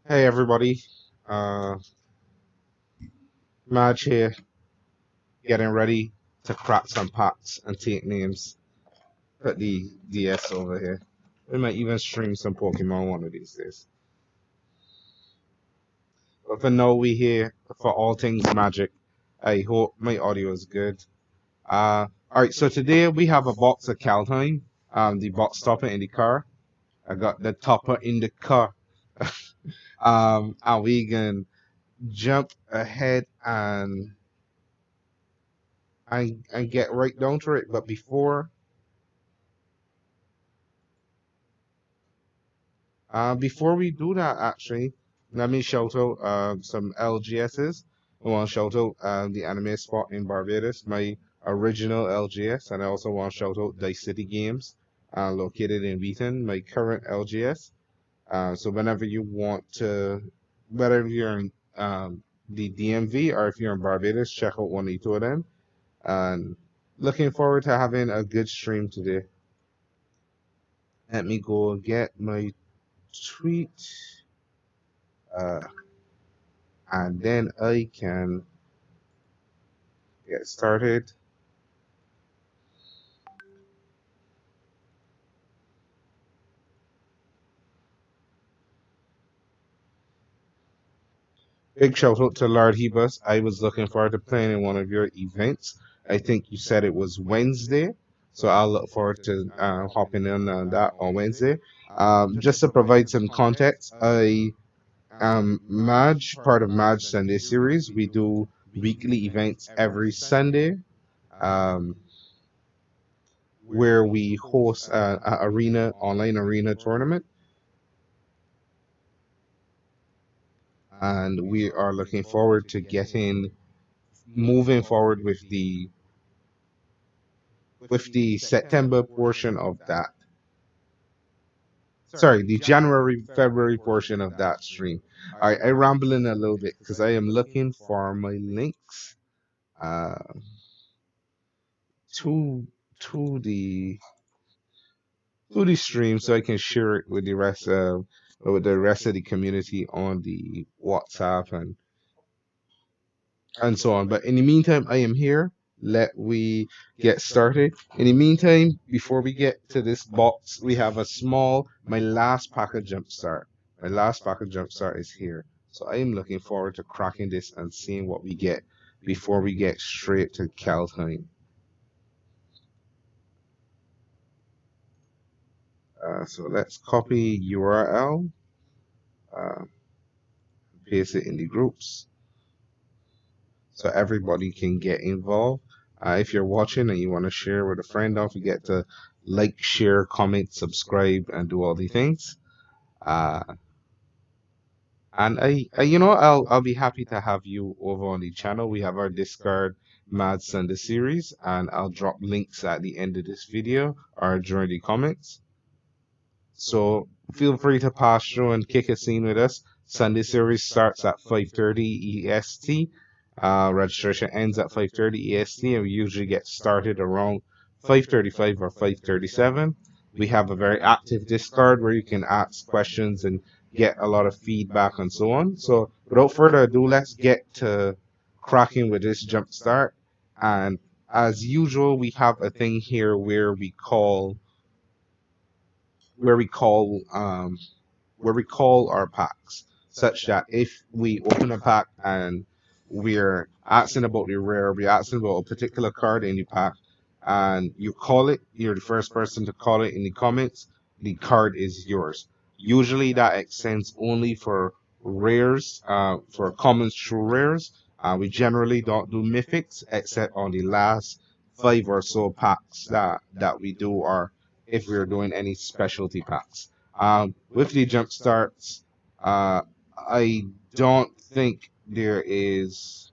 Hey everybody, uh, MAJH here, getting ready to crack some packs and take names. Put the DS over here. We might even stream some Pokemon one of these days. But for now, we here for all things magic. I hope my audio is good. Alright, so today we have a box of Kaldheim, the box topper in the car. I got the topper in the car. And we can jump ahead and get right down to it. But before we do that, actually, let me shout out some LGSs. I want to shout out the anime spot in Barbados, my original LGS, and I also want to shout out Dice City Games, located in Wheaton, my current LGS. So whenever you want to, whether you're in the DMV or if you're in Barbados, check out one of the two of them. And looking forward to having a good stream today. Let me go get my tweet, uh, and then I can get started. Big shout out to Lord Hebus. I was looking forward to playing in one of your events. I think you said it was Wednesday, so I'll look forward to hopping in on that on Wednesday. Just to provide some context, I am MAJH, part of MAJH Sunday series. We do weekly events every Sunday. Um, where we host a arena online arena tournament, and we are looking forward to getting moving forward with the September portion of that. Sorry, the January February portion of that stream. All right, I ramble in a little bit because I am looking for my links uh, to to the to the stream so I can share it with the rest of the community on the WhatsApp and so on. But in the meantime, I am here. Let we get started. In the meantime, before we get to this box, we have my last pack of Jumpstart. My last pack of Jumpstart is here. So I am looking forward to cracking this and seeing what we get before we get straight to Kaldheim. So let's copy URL, uh, paste it in the groups so everybody can get involved. If you're watching and you want to share with a friend, don't forget to like, share, comment, subscribe, and do all the things. Uh, and I'll be happy to have you over on the channel. We have our Discord Mad Sunday series, and I'll drop links at the end of this video or during the comments. So feel free to pass through and kick a scene with us. Sunday series starts at 5:30 EST. Registration ends at 5:30 EST, and we usually get started around 5:35 or 5:37. We have a very active Discord where you can ask questions and get a lot of feedback and so on. So without further ado, let's get to cracking with this jump start. And as usual, we have a thing here where we call um, where we call our packs, such that if we open a pack and we're asking about the rare, we're asking about a particular card in the pack, and you call it, you're the first person to call it in the comments, the card is yours. Usually that extends only for rares, for commons true rares. We generally don't do mythics except on the last five or so packs that we do, or if we're doing any specialty packs. With the jump starts, I don't think there is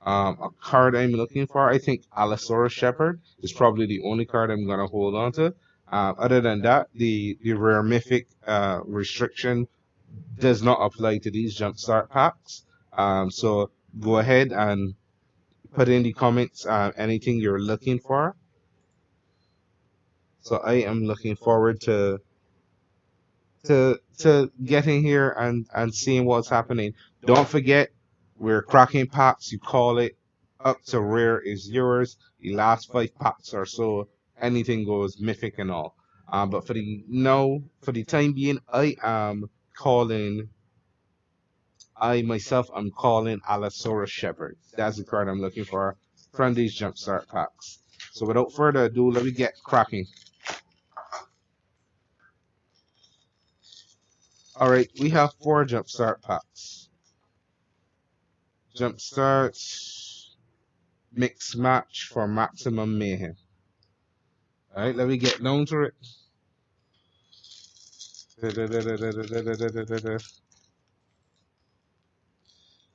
a card I'm looking for. I think Allosaurus Shepherd is probably the only card I'm gonna hold on to. Other than that, the rare mythic restriction does not apply to these jumpstart packs. So go ahead and put in the comments anything you're looking for. So I am looking forward to to getting here and seeing what's happening. Don't forget, we're cracking packs. You call it up to rare is yours. The last 5 packs or so, anything goes, mythic and all. But for the no, for the time being, I myself am calling Allosaurus Shepherd. That's the card I'm looking for from these jumpstart packs. So without further ado, let me get cracking. All right, we have 4 jumpstart packs. Jumpstart mix match for maximum mayhem. All right, let me get down to it.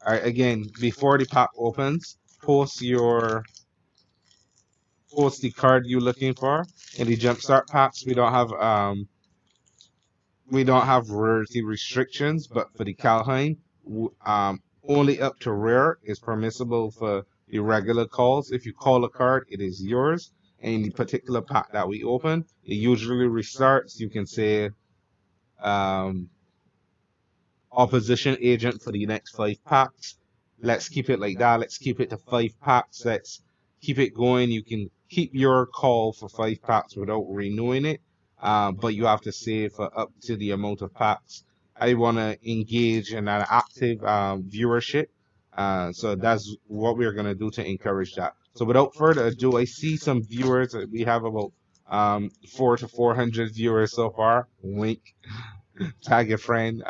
All right, again, before the pack opens, post the card you're looking for. In the jumpstart packs, we don't have rarity restrictions, but for the Kaldheim, only up to rare is permissible for the regular calls. If you call a card, it is yours. And in the particular pack that we open, it usually restarts. You can say um, opposition agent for the next 5 packs. Let's keep it like that. Let's keep it to 5 packs. Let's keep it going. You can keep your call for 5 packs without renewing it, but you have to save for up to the amount of packs. I want to engage in an active viewership, so that's what we're going to do to encourage that. So without further ado, I see some viewers. We have about 400 viewers so far. Wink. Tag a friend,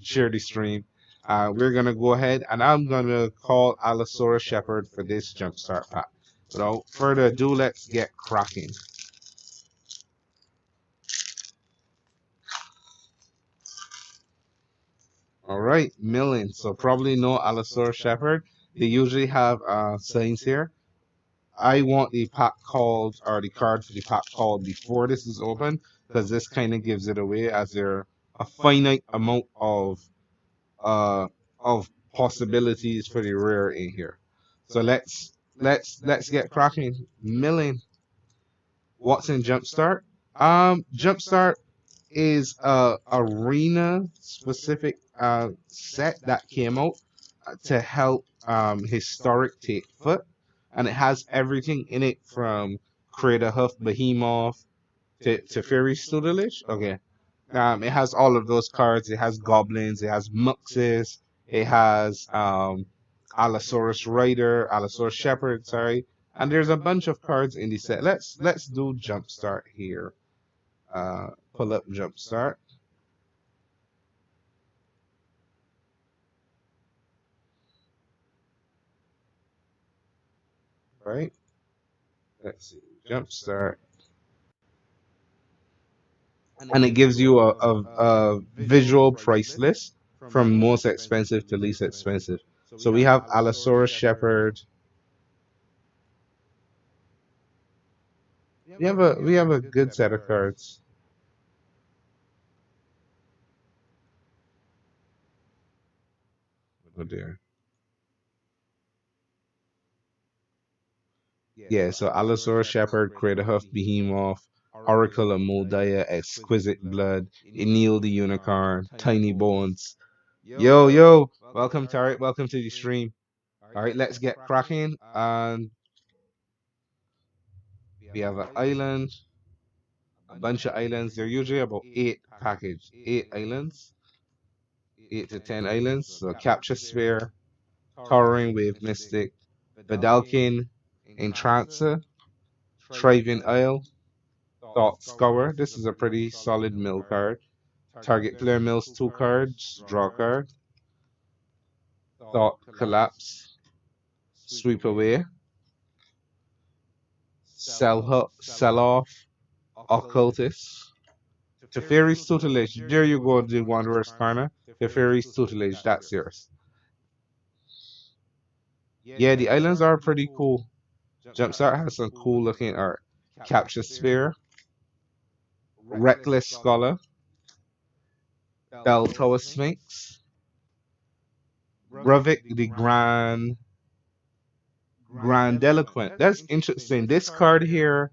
share the stream. We're gonna go ahead and I'm gonna call Allosaurus Shepherd for this jumpstart pack. Without further ado, let's get cracking. All right, million. So probably no Allosaurus Shepherd. They usually have signs here. I want the pack called or the card for the pack called before this is open because this kind of gives it away as there a finite amount uh of possibilities for the rare in here. So let's get cracking. Milling. What's in Jumpstart? Jumpstart is a arena specific set that came out to help historic take foot, and it has everything in it from Crater Huff Behemoth to Fairy Tutelage. Okay, it has all of those cards. It has goblins. It has muxes. It has Allosaurus Rider, Allosaurus Shepherd. Sorry, and there's a bunch of cards in the set. Let's do Jumpstart here. Pull up Jumpstart. Right. Let's see. Jumpstart. And it gives you a visual price list from most expensive to least expensive. So we have Allosaurus Shepherd. We have a good set of cards. Oh dear. Yeah, so Allosaurus Shepherd, Crater Huff Behemoth, Oracle of Moldiah, Exquisite Blood, Enil the Unicorn, Tiny Bones. Yo, welcome Tarek, welcome to the stream. Alright, let's get cracking. And we have an island, a bunch of islands. They're usually about 8 islands, 8 to 10 islands. So Capture Sphere, Towering Wave Mystic, Vidalkin, Entrancer, Thriving Isle, Thought Scour. This is a pretty solid mill card. Target player mills 2 cards, draw card. Thought Collapse, Sweep Away, sell off, Occultist. Teferi's Tutelage. There you go, the Wanderer's Corner. Teferi's Tutelage, that's yours. Yeah, the islands are pretty cool. Jumpstart has some cool looking art. Capture Sphere, Reckless Scholar, Bell Tower Sphinx, Bruvik the Grandiloquent. That's interesting. This card here,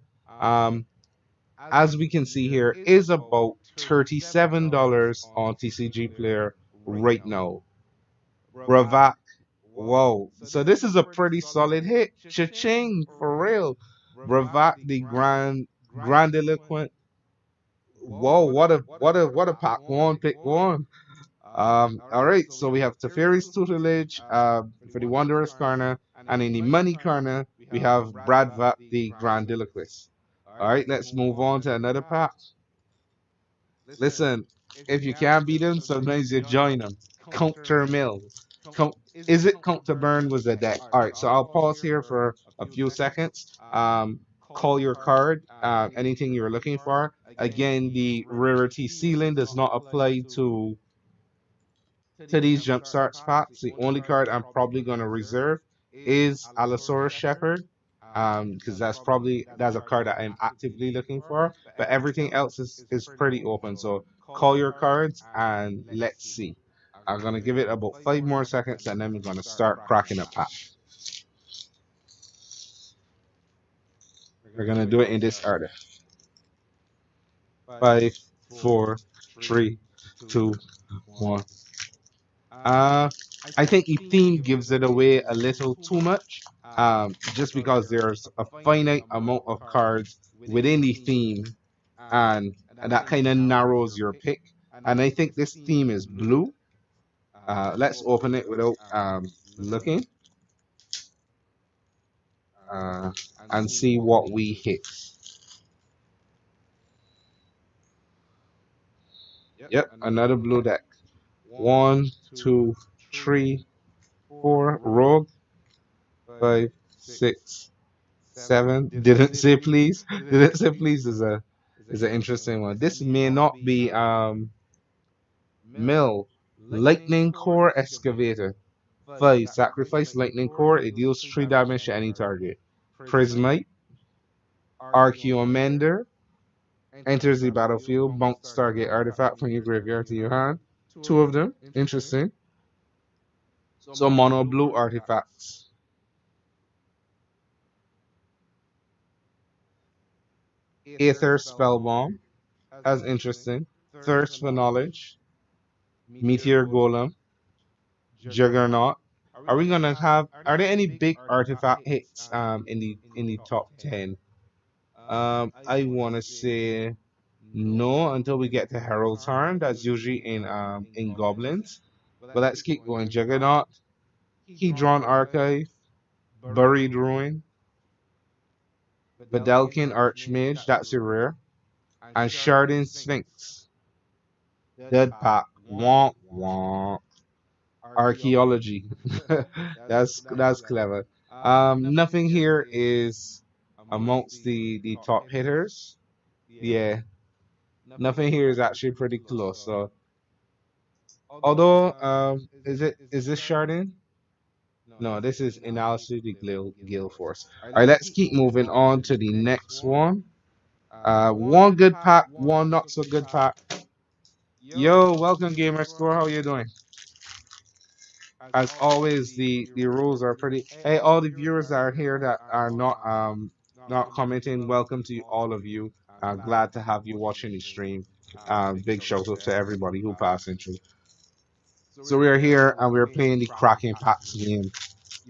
as we can see here, is about $37 on TCG Player right now. Bravak. Whoa. So this is a pretty solid hit. Cha-ching, for real. Bravak, the grandiloquent. Whoa, what a pack one, pick one. All right, so we have Teferi's tutelage for the Wanderer's corner, and in the money corner, we have Bradvat the Grandiloquist. All right, let's move on to another pack. Listen, if you can't beat them, sometimes you join them. Counter Mill. Count, is it Counter Burn was the deck? All right, so I'll pause here for a few seconds. Call your card, anything you're looking for. Again, the rarity ceiling does not apply to these jumpstart spots. The only card I'm probably going to reserve is Allosaurus Shepherd, because that's a card that I'm actively looking for. But everything else is pretty open. So call your cards and let's see. I'm gonna give it about 5 more seconds and then we're gonna start cracking a pack. We're gonna do it in this order. 5, 4, 3, 2, 1. Uh, I think the theme gives it away a little too much, just because there's a finite amount of cards within the theme, and that kind of narrows your pick. And I think this theme is blue. Let's open it without looking uh, and see what we hit. Yep, another blue deck. One, two, three, four. Rogue. 5, 6, 7. Didn't say please. Didn't say please is an interesting one. This may not be Mill. Lightning Core Excavator. 5. Sacrifice Lightning Core. It deals 3 damage to any target. Prismite. Archaeomender. Enters the battlefield. Bounce target artifact from your graveyard to your hand. 2 of them. Interesting. So mono blue artifacts. Aether Spellbomb. As interesting. Thirst for Knowledge. Meteor Golem. Juggernaut. Are we gonna have? Are there any big artifact hits in the top 10? I wanna say no until we get to Herald's Harm. That's usually in goblins. But let's keep going. Juggernaut, Hedron Archive, Buried Ruin, Vedalken Archmage. That's a rare, and Sharding Sphinx. Dead Pack. Womp womp. Archaeology. That's clever. Nothing here is amongst the top hitters. Yeah, nothing here is actually pretty close. So, although is this Chardin? No, this is Analysis the Gale Force. All right, let's keep moving on to the next one. One good pack, one not so good pack. Yo, welcome Gamer Score. How are you doing? As always, the rules are pretty. Hey, all the viewers that are here that are not commenting, welcome to all of you. Glad to have you watching the stream. Big shout out to everybody who passing through. So we are here and we're playing the Cracking Packs game.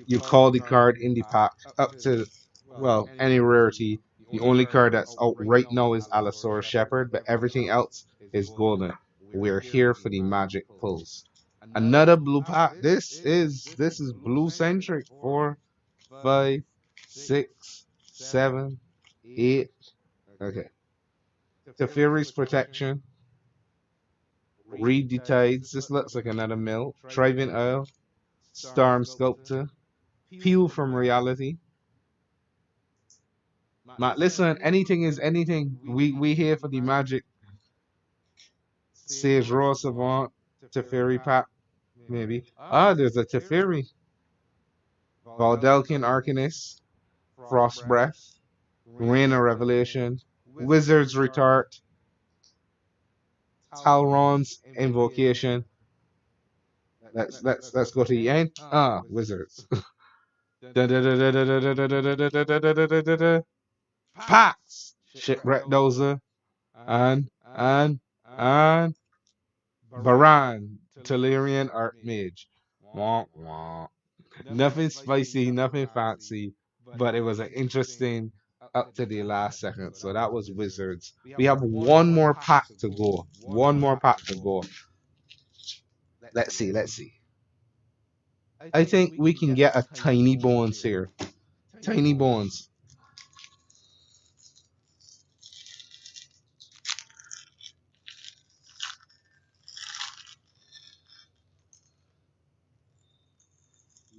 You call the card in the pack up to, well, any rarity. The only card that's out right now is Allosaurus Shepherd, but everything else is golden. We're here for the magic pulls. Another blue pack. This is blue centric. 4, 5, 6, 7, 8. Okay. Teferi's Protection. Read the Tides. This looks like another mill. Thriving Isle. Storm Sculptor. Peel from Reality. Matt, listen, anything is anything. We here for the magic. Sage Raw Savant. Teferi pack. Maybe. There's a Teferi. Valdelkin Arcanist. Frost Breath. Rain of Revelation. Wizard's Retort. Talron's Invocation. Let's go to the end. Wizards. Packs. Shipwreck Dozer, and, and, and Baran, Telerian Archmage. Wah, wah. Nothing spicy, nothing fancy, but it was an interesting up to the last second. So that was Wizards. We have one more pack to go. One more pack to go. Let's see, let's see. I think we can get a Tiny Bones here. Tiny Bones.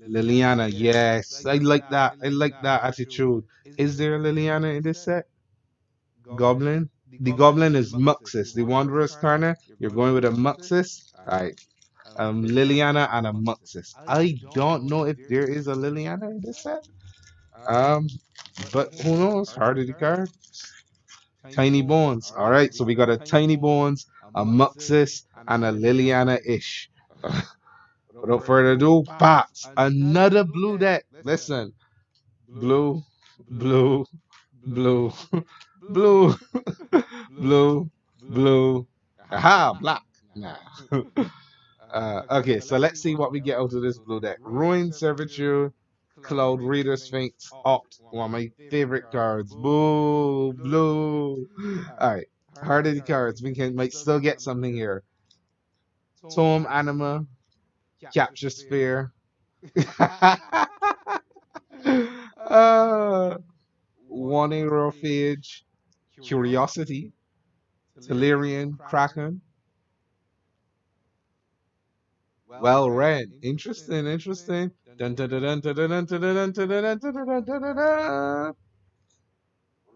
Liliana, yes. I like that. I like that attitude. Is there a Liliana in this set? Goblin? The Goblin is Muxus. The Wanderer's Corner. You're going with a Muxus? Alright. Liliana and a Muxus. I don't know if there is a Liliana in this set. Um, but who knows? Heart of the card. Tiny Bones. Alright, so we got a Tiny Bones, a Muxus, and a Liliana-ish. Without further ado, Pops, another blue deck. Listen, blue, blue, blue, blue, blue, blue. Aha, black. Nah. Okay, so let's see what we get out of this blue deck. Ruin Servitude, Cloud Reader Sphinx, Opt, one of my favorite cards. Boo, blue. Alright, Heart of the cards. We can might still get something here. Tome Anima, Capture Sphere. One Aerophage, Curiosity, Telerian Kraken. Well read. Interesting, interesting. Dun, dun, dun, dun, dun, dun, dun, dun, dun, dun, dun, dun, dun, dun, dun, dun.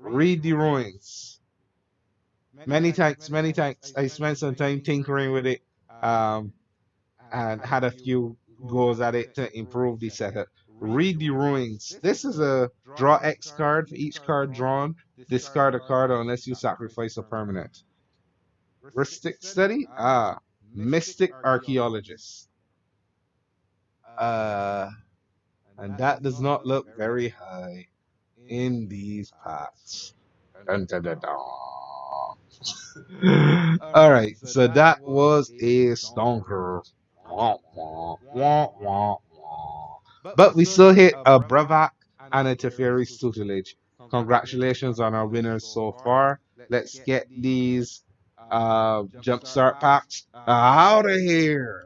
Read the ruins. Many thanks, many thanks. I spent some time tinkering with it, um, and had a few goes at it to improve the setup. Read the ruins. This is a draw X card. For each card drawn, discard a card unless you sacrifice a permanent. Ristic study? Mystic archaeologist. Uh, and that does not look very high in these packs. Dun, dun, dun, dun. All right, so that was a stonker. Wah, wah, wah, wah, wah. But we still hit a Bravak and a Teferi's tutelage. Congratulations on our winners so far. Let's get these jumpstart packs out of here.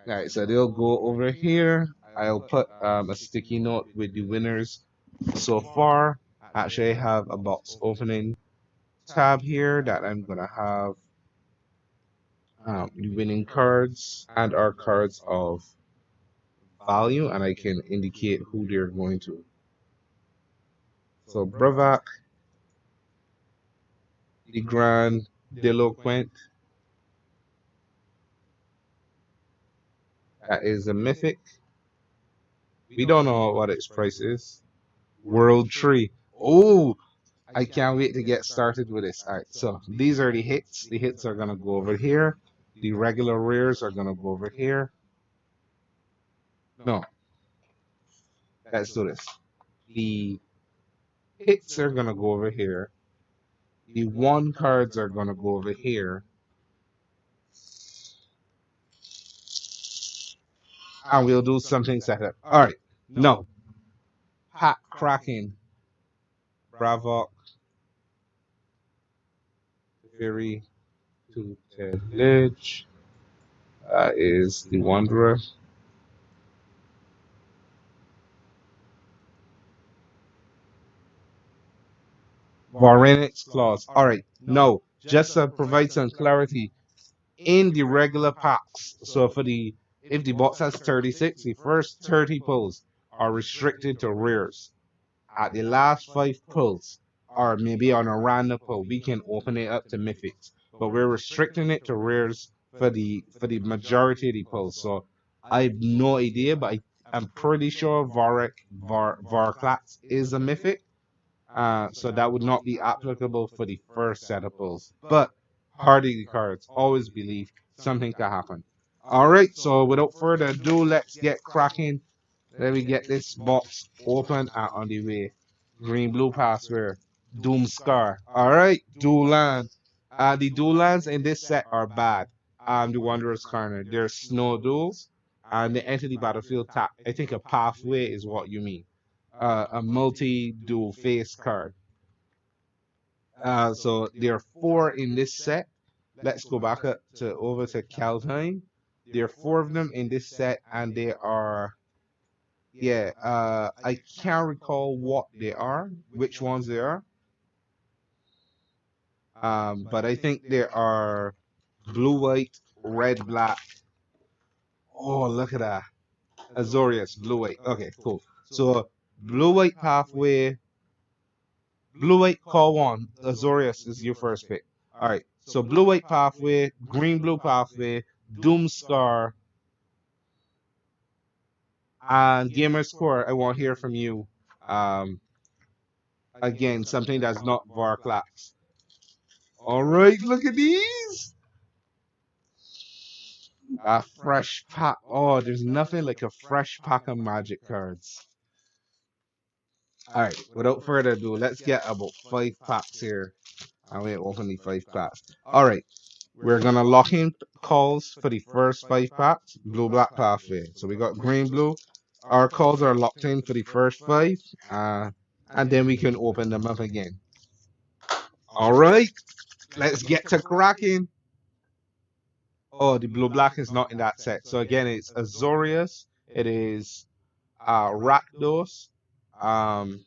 All right, so they'll go over here. I'll put a sticky note with the winners so far. Actually, I have a box opening tab here that I'm gonna have the winning cards and our cards of value, and I can indicate who they're going to. So Bravak, the Grand Deloquent, that is a mythic. We don't know what its price is. World Tree. Oh, I can't wait to get started with this. All right, so these are the hits. The hits are gonna go over here. The regular rares are gonna go over here. No, let's do this. The hits are gonna go over here. The one cards are gonna go over here. And we'll do something setup. All right, no. Pack Kraken, Bravok, Fury, to Ted Ledge. Is the Wanderer. Varenix Clause. All right, no. Just to provide some clarity, in the regular packs, so for the if the box has 36, the first 30 pulls are restricted to rares. At the last 5 pulls, or maybe on a random pull, we can open it up to mythics, but we're restricting it to rares for the majority of the pulls. So I have no idea, but I'm pretty sure Varklax is a mythic. So that would not be applicable for the first set of pulls. But hardy cards, always believe something can happen. Alright, so without further ado, let's get cracking. Let me get this box open and on the way. Green blue password. Doomscar. All right, dual land. The dual lands in this set are bad. The Wanderer's Corner. They're snow duels, and they enter the battlefield tap. I think a pathway is what you mean. A multi-dual face card. So there are four in this set. Let's go back up to over to Kaldheim. There are four of them in this set, and they are, yeah. I can't recall what they are, which ones they are. But I think there are blue, white, red, black. Oh, look at that. Azorius, blue, white. Okay, cool. So blue, white pathway, blue, white, call one. Azorius is your first pick. All right. So blue, white pathway, green, blue pathway, Doomscar, and gamer score. I want to hear from you. Um, Again, something that's not Varclax. All right, look at these. A fresh pack. Oh, there's nothing like a fresh pack of magic cards. All right, without further ado, let's get about 5 packs here. And we open the 5 packs. All right, we're gonna lock in calls for the first 5 packs. Blue, black pathway. So we got green, blue. Our calls are locked in for the first 5, and then we can open them up again. All right, let's get to cracking. Oh, the blue black is not in that set. So again, it's Azorius. It is Rakdos, um,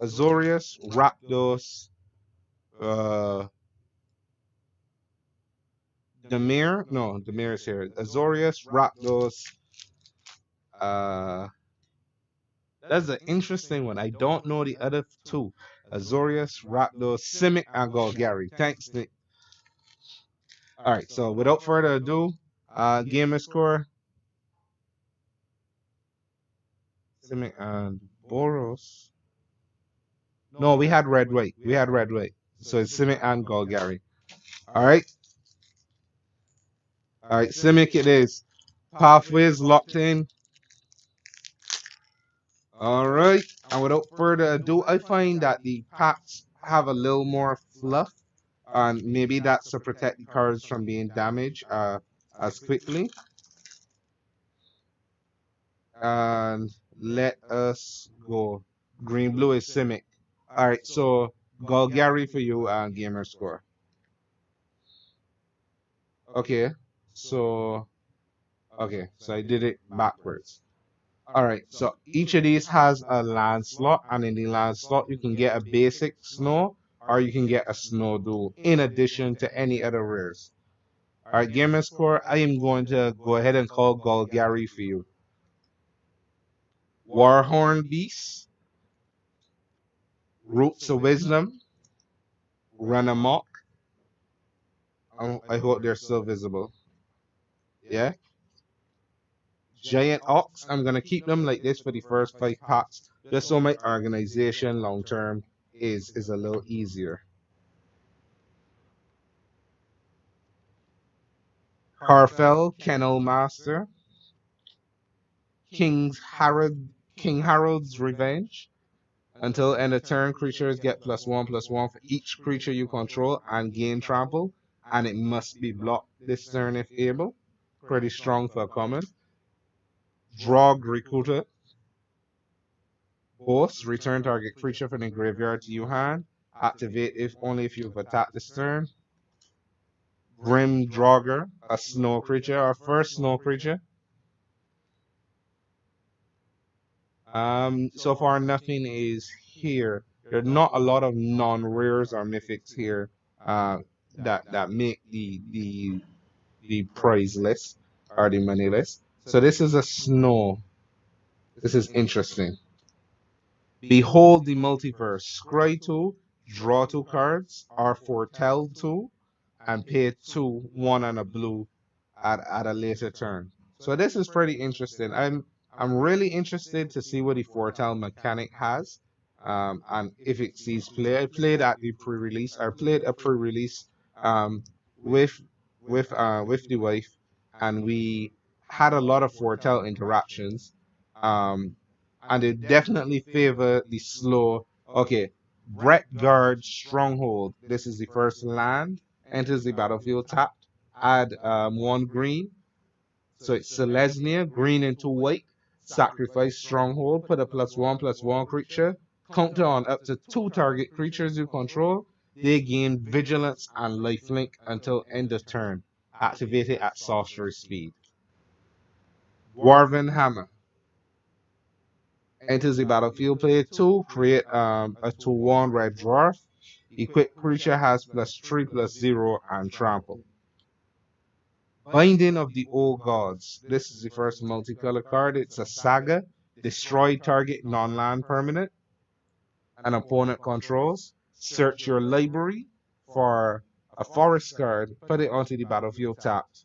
Azorius, Rakdos, uh, Demir. No, Demir is here. Azorius, Rakdos. Uh, that's an interesting one. I don't know the other two. Azorius, Rakdos, Simic, and Golgari. Thanks, Nick. All right. So without further ado, gamer score. Simic and Boros. No, we had red white. We had red white. So it's Simic and Golgari. All right. All right. Simic it is. Pathways locked in. All right. And without further ado, I find that the packs have a little more fluff. And maybe that's to protect the cards from being damaged as quickly. And let us go. Green blue is Simic. All right. So Golgari for you and gamer score. Okay. So so I did it backwards. All right, so each of these has a land slot, and in the land slot, you can get a basic snow, or you can get a snow duel, in addition to any other rares. All right, gamer score, I am going to go ahead and call Golgari for you. Warhorn Beast, Roots of Wisdom, Run Amok. I hope they're still visible. Yeah. Giant Ox, I'm going to keep them like this for the first 5 packs, just so my organization long term is a little easier. Harfell, Kennel Master, King Harold's Revenge. Until end of turn, creatures get +1/+1 for each creature you control and gain trample, and it must be blocked this turn if able. Pretty strong for a common. Drog Recruiter. Boss, return target creature from the graveyard to your hand. Activate if only if you've attacked this turn. Grim Draugr, a snow creature, our first snow creature. So far nothing is here. There's not a lot of non-rares or mythics here that make the prize list or the money list. So this is a snow. This is interesting. Behold the multiverse. Scry 2, draw 2 cards, or foretell 2, and pay 2, 1 and a blue at a later turn. So this is pretty interesting. I'm really interested to see what the foretell mechanic has, and if it sees play. I played at the pre-release. I played a pre-release um, with with the wife, and we had a lot of foretell interactions, um, and it definitely favor the slow Okay. Brett Guard Stronghold. This is the first land. Enters the battlefield tapped. Add 1 green. So it's Selesnya, green into white. Sacrifice Stronghold. Put a +1/+1 creature. Counter on up to 2 target creatures you control. They gain vigilance and lifelink until end of turn. Activate it at sorcery speed. Dwarven Hammer. Enters the battlefield. Play 2. Create a 2/1 red dwarf. Equipped creature has +3/+0 and trample. Binding of the Old Gods. This is the first multicolor card. It's a saga. Destroy target non-land permanent an opponent controls. Search your library for a forest card. Put it onto the battlefield tapped.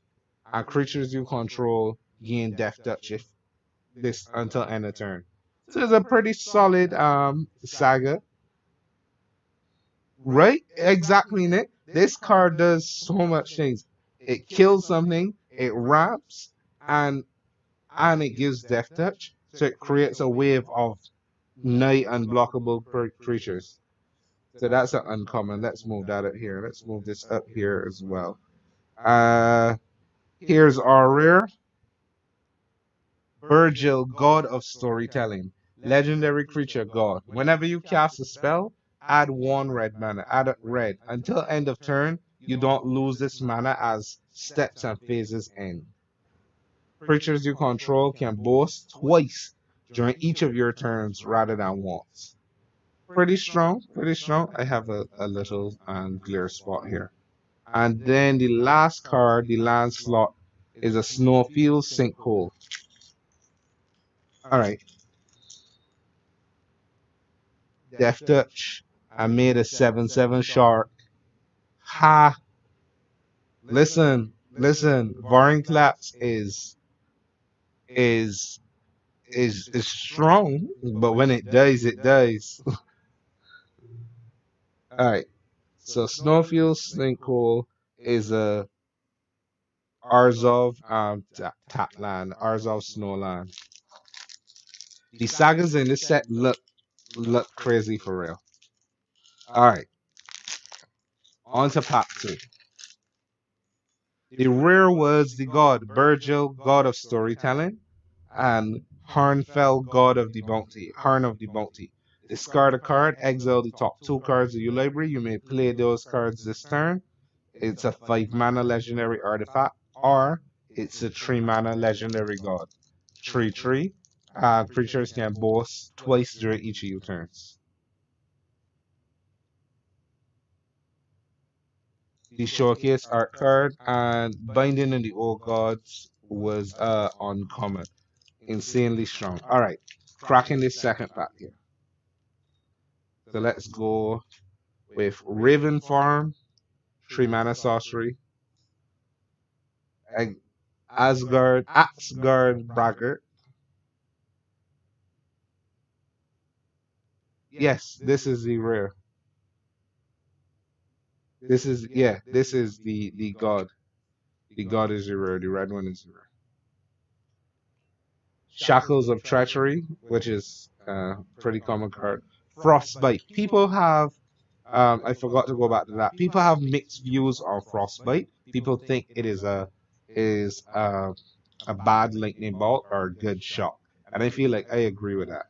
And creatures you control gain Death Touch if this until end of turn. So it's a pretty solid saga. Right? Exactly, Nick. This card does so much things. It kills something, it ramps, and it gives Death Touch. So it creates a wave of nigh unblockable creatures. So that's an uncommon. Let's move that up here. Let's move this up here as well. Here's our rare. Virgil, God of Storytelling. Legendary creature god. Whenever you cast a spell, add 1 red mana. Add a red. Until end of turn, you don't lose this mana as steps and phases end. Creatures you control can boast twice during each of your turns rather than once. Pretty strong, pretty strong. I have a little glare spot here. And then the last card, the land slot, is a Snowfield Sinkhole. All right. Death Touch. I made a 7/7 shark. Ha! Listen, listen. Vorinclex is is strong, but when it dies, it dies. All right. So Snowfield Sinkhole is a Arzov Tatland, Arzov Snowland. The sagas in this set look crazy for real. All right, on to pack 2. The rare was the god Virgil, god of storytelling, and Harnfell, god of the bounty. Harn of the bounty. Discard a card, exile the top 2 cards of your library. You may play those cards this turn. It's a 5 mana legendary artifact, or it's a 3 mana legendary god. 3/3. Creatures can boast twice during each of your turns. The showcase art card and Binding in the Old Gods was uncommon. Insanely strong. Alright, cracking this second pack here. So let's go with Raven Farm, 3 mana sorcery, Axgard Braggart. Yes, this is the rare. This is the god. The god is the rare. The red one is the rare. Shackles of Treachery, which is a pretty common card. Frostbite. People have I forgot to go back to that. People have mixed views on Frostbite. People think it is a bad lightning bolt or a good shot. And I feel like I agree with that.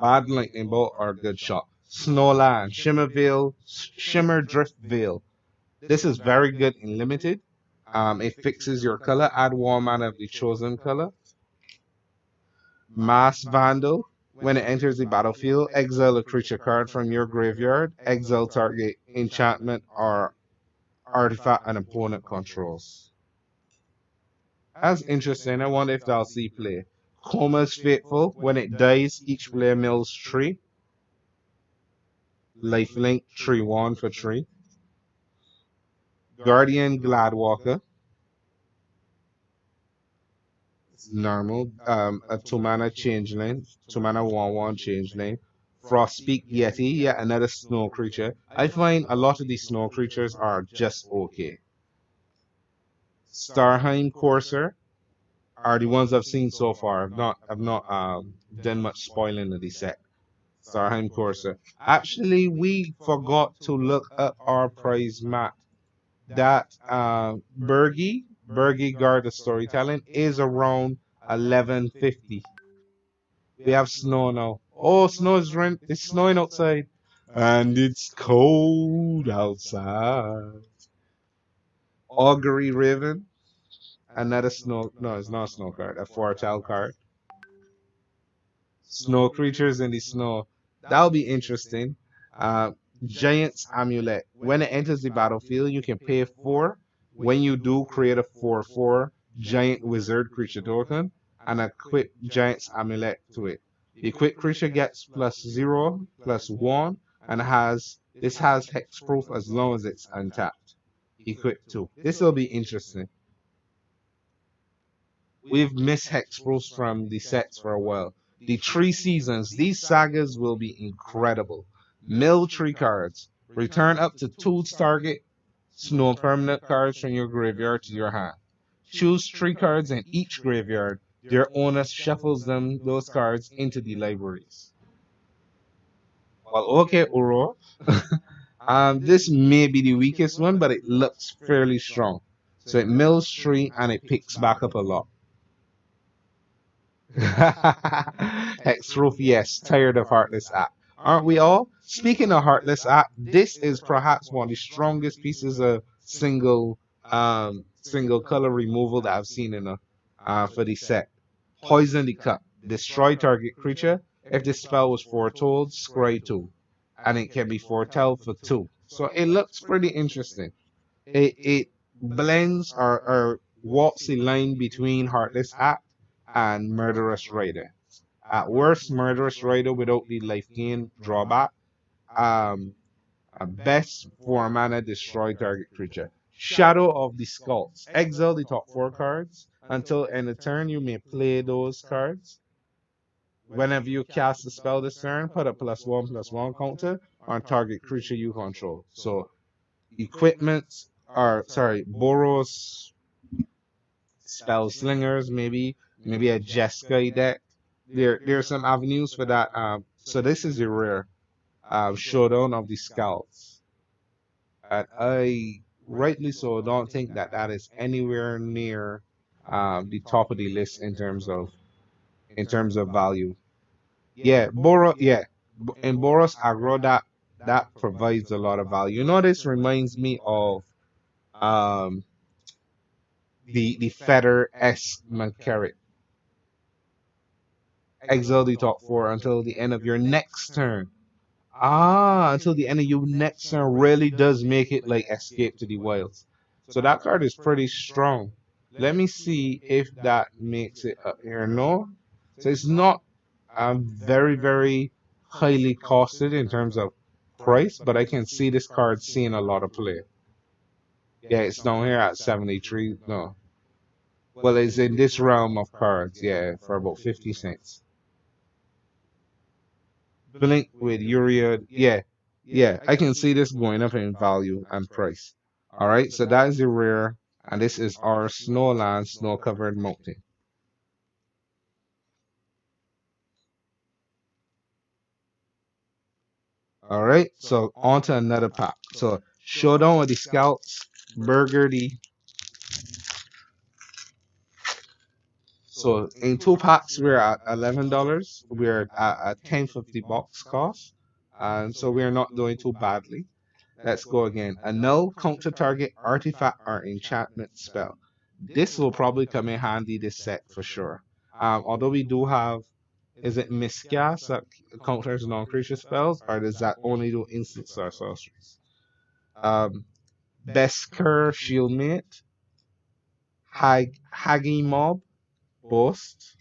Bad lightning bolt or a good shot. Snowland, Shimmer Drift Veil. This is very good in limited. It fixes your color. Add 1 mana of the chosen color. Mass Vandal. When it enters the battlefield, exile a creature card from your graveyard. Exile target enchantment or artifact an opponent controls. That's interesting. I wonder if they'll see play. Coma's Faithful. When it dies, each player mills 3. Lifelink 3/1 for 3. Guardian Gladwalker. Normal. A 2 mana changeling. 2 mana 1/1 changeling. Frostpeak Yeti, yet another snow creature. I find a lot of these snow creatures are just okay. Starheim Courser, are the ones I've seen so far. I've not done much spoiling of the set. Sarheim Corsa. Actually, we forgot to look up our prize mat. That Bergie Guard of Storytelling is around 1150. We have snow now. Oh, snow is rain. It's snowing outside, and it's cold outside. Augury Raven, another snow. No, it's not a snow card. A foretell card. Snow creatures in the snow. That'll be interesting. Uh, Giant's Amulet. When it enters the battlefield, you can pay 4. When you do, create a 4/4 giant wizard creature token and equip Giant's Amulet to it. The equipped creature gets +0/+1 and has hexproof as long as it's untapped. Equipped too. This will be interesting. We've missed hexproofs from the sets for a while. The 3 seasons, these sagas will be incredible. Mill 3 cards. Return up to 2 target snow permanent cards from your graveyard to your hand. Choose 3 cards in each graveyard. Their owner shuffles those cards into the libraries. Well, okay, Uro. This may be the weakest one, but it looks fairly strong. So it mills 3 and it picks back up a lot. Hexproof, yes, tired of Heartless Act. Aren't we all? Speaking of Heartless Act, this is perhaps one of the strongest pieces of single color removal that I've seen in for the set. Poison the Cup. Destroy target creature. If the spell was foretold, scry 2. And it can be foretelled for 2. So it looks pretty interesting. It blends or walks the line between Heartless Act and Murderous Rider. At worst, Murderous Rider without the life gain drawback. Um, at best, 4 mana, destroy target creature. Shadow of the Skulls. Exile the top 4 cards. Until end of turn, you may play those cards. Whenever you cast a spell this turn, put a +1/+1 counter on target creature you control. So, equipment, or sorry, Boros, Spell Slingers, maybe a Jeskai deck. There's some avenues for that. So this is a rare Showdown of the Scouts. And I rightly so don't think that that is anywhere near the top of the list in terms of value. Yeah, in Boros Aggro that provides a lot of value. You know, this reminds me of um the Feather S Carrot. Exile the top 4 until the end of your next turn. Until the end of your next turn really does make it like Escape to the Wilds. So that card is pretty strong. Let me see if that makes it up here. No. So it's not very, very highly costed in terms of price, but I can see this card seeing a lot of play. Yeah, it's down here at 73. No. Well, it's in this realm of cards, yeah, for about 50 cents. Blink with Urea. Yeah, yeah, I can see this going up in value and price. All right, so that is the rare, and this is our Snowland snow covered mountain. All right, so on to another pack. So Showdown with the Scouts, Burgundy. So in 2 packs, we're at $11. We're at a 10.50 box cost, and so we're not doing too badly. Let's go again. A null counter target artifact or enchantment spell. This will probably come in handy this set for sure. Although we do have, is it Miscast that counters non-creature spells, or does that only do instants or sorceries? Besker Shieldmate, Hagi Mob, Boast,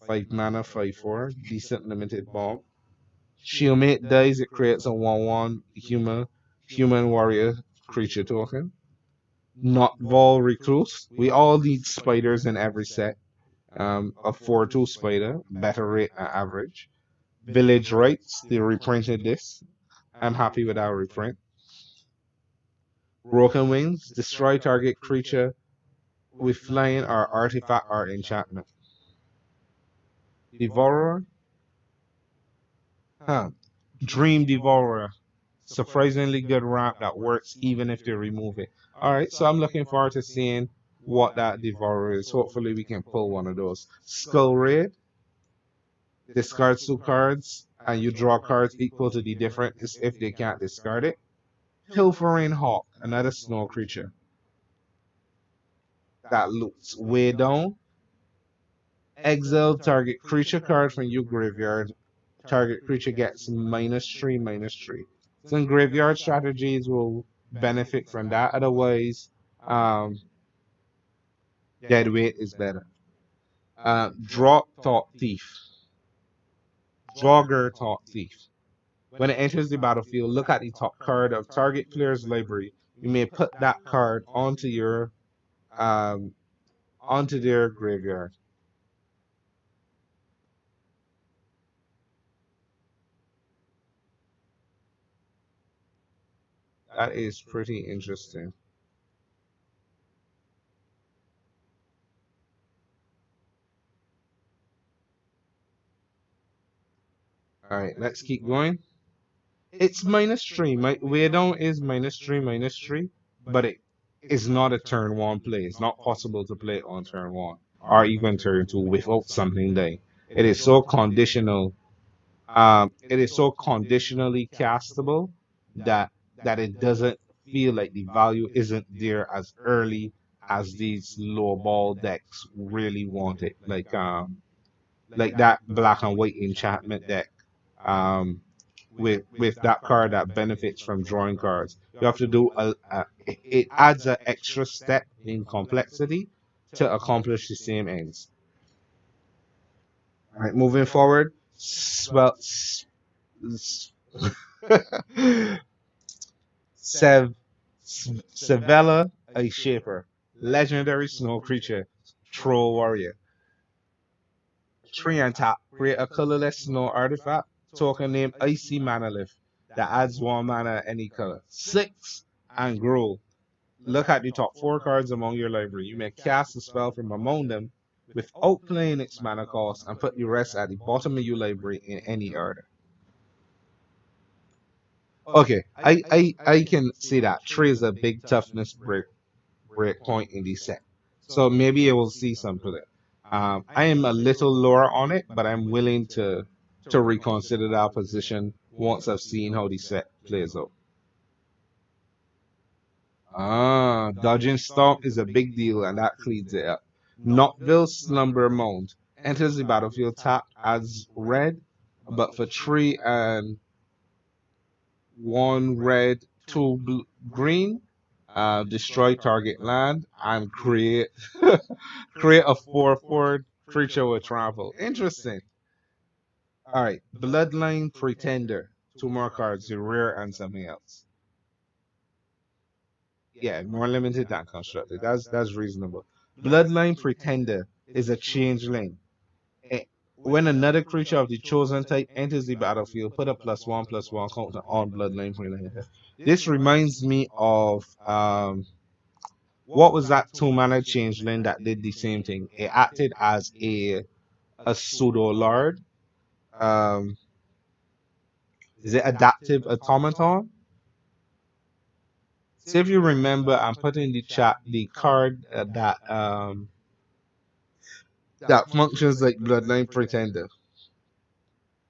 5 mana, 5/4, decent limited bomb. Shieldmate dies, it creates a 1/1 human warrior creature token. Not Vol Recluse. We all need spiders in every set. A 4/2 spider, better rate than average. Village Rites, they reprinted this. I'm happy with our reprint. Broken Wings, destroy target creature with flying or artifact or enchantment. Devourer, huh? Dream Devourer, surprisingly good ramp that works even if they remove it. All right, so I'm looking forward to seeing what that Devourer is. Hopefully, we can pull one of those. Skull Raid, discard two cards, and you draw cards equal to the difference if they can't discard it. Pilfering Hawk, another snow creature that looks way down. Exile target creature card from your graveyard. Target creature gets -3/-3. Some graveyard strategies will benefit from that. Otherwise, um, dead weight is better. Drop Thought Thief. Draugr Thought Thief. When it enters the battlefield, look at the top card of target player's library. You may put that card um, onto their graveyard. That is pretty interesting. All right, let's keep going. It's -3. My way down is -3/-3, but it is not a turn one play. It's not possible to play on turn one or even turn two without something there. It is so conditional. It is so conditionally castable that it doesn't feel like the value isn't there as early as these low ball decks really want it. Like that black and white enchantment deck. Um, with that card that benefits from drawing cards. You have to do it adds an extra step in complexity to accomplish the same ends. All right, moving forward. Well, Sev Sevella, a Shaper, legendary snow creature, troll warrior. 3 and tap, create a colorless snow artifact, token named Icy Manalith that adds 1 mana any color. 6 and grow. Look at the top 4 cards among your library. You may cast a spell from among them without playing its mana cost and put the rest at the bottom of your library in any order. Okay, I can see that 3 is a big toughness break point in the set. So maybe I will see some play. I am a little lower on it, but I'm willing to reconsider that position once I've seen how the set plays out. Dodging Stomp is a big deal, and that cleans it up. Knockville Slumber Mound enters the battlefield tapped, adds red, but for 3 and 1 red, 2 green, destroy target land and create create a 4/4 creature with trample. Interesting. All right, Bloodline Pretender. 2 more cards, your rare and something else. Yeah, more limited than constructed. That's reasonable. Bloodline Pretender is a changeling. Eh, When another creature of the chosen type enters the battlefield, put a +1/+1 counter on Bloodline Pretender. This reminds me of what was that 2 mana changeling that did the same thing? It acted as a pseudo lord. Um, is it adaptive automaton? So if you remember, I'm putting in the chat the card that functions like Bloodline Pretender.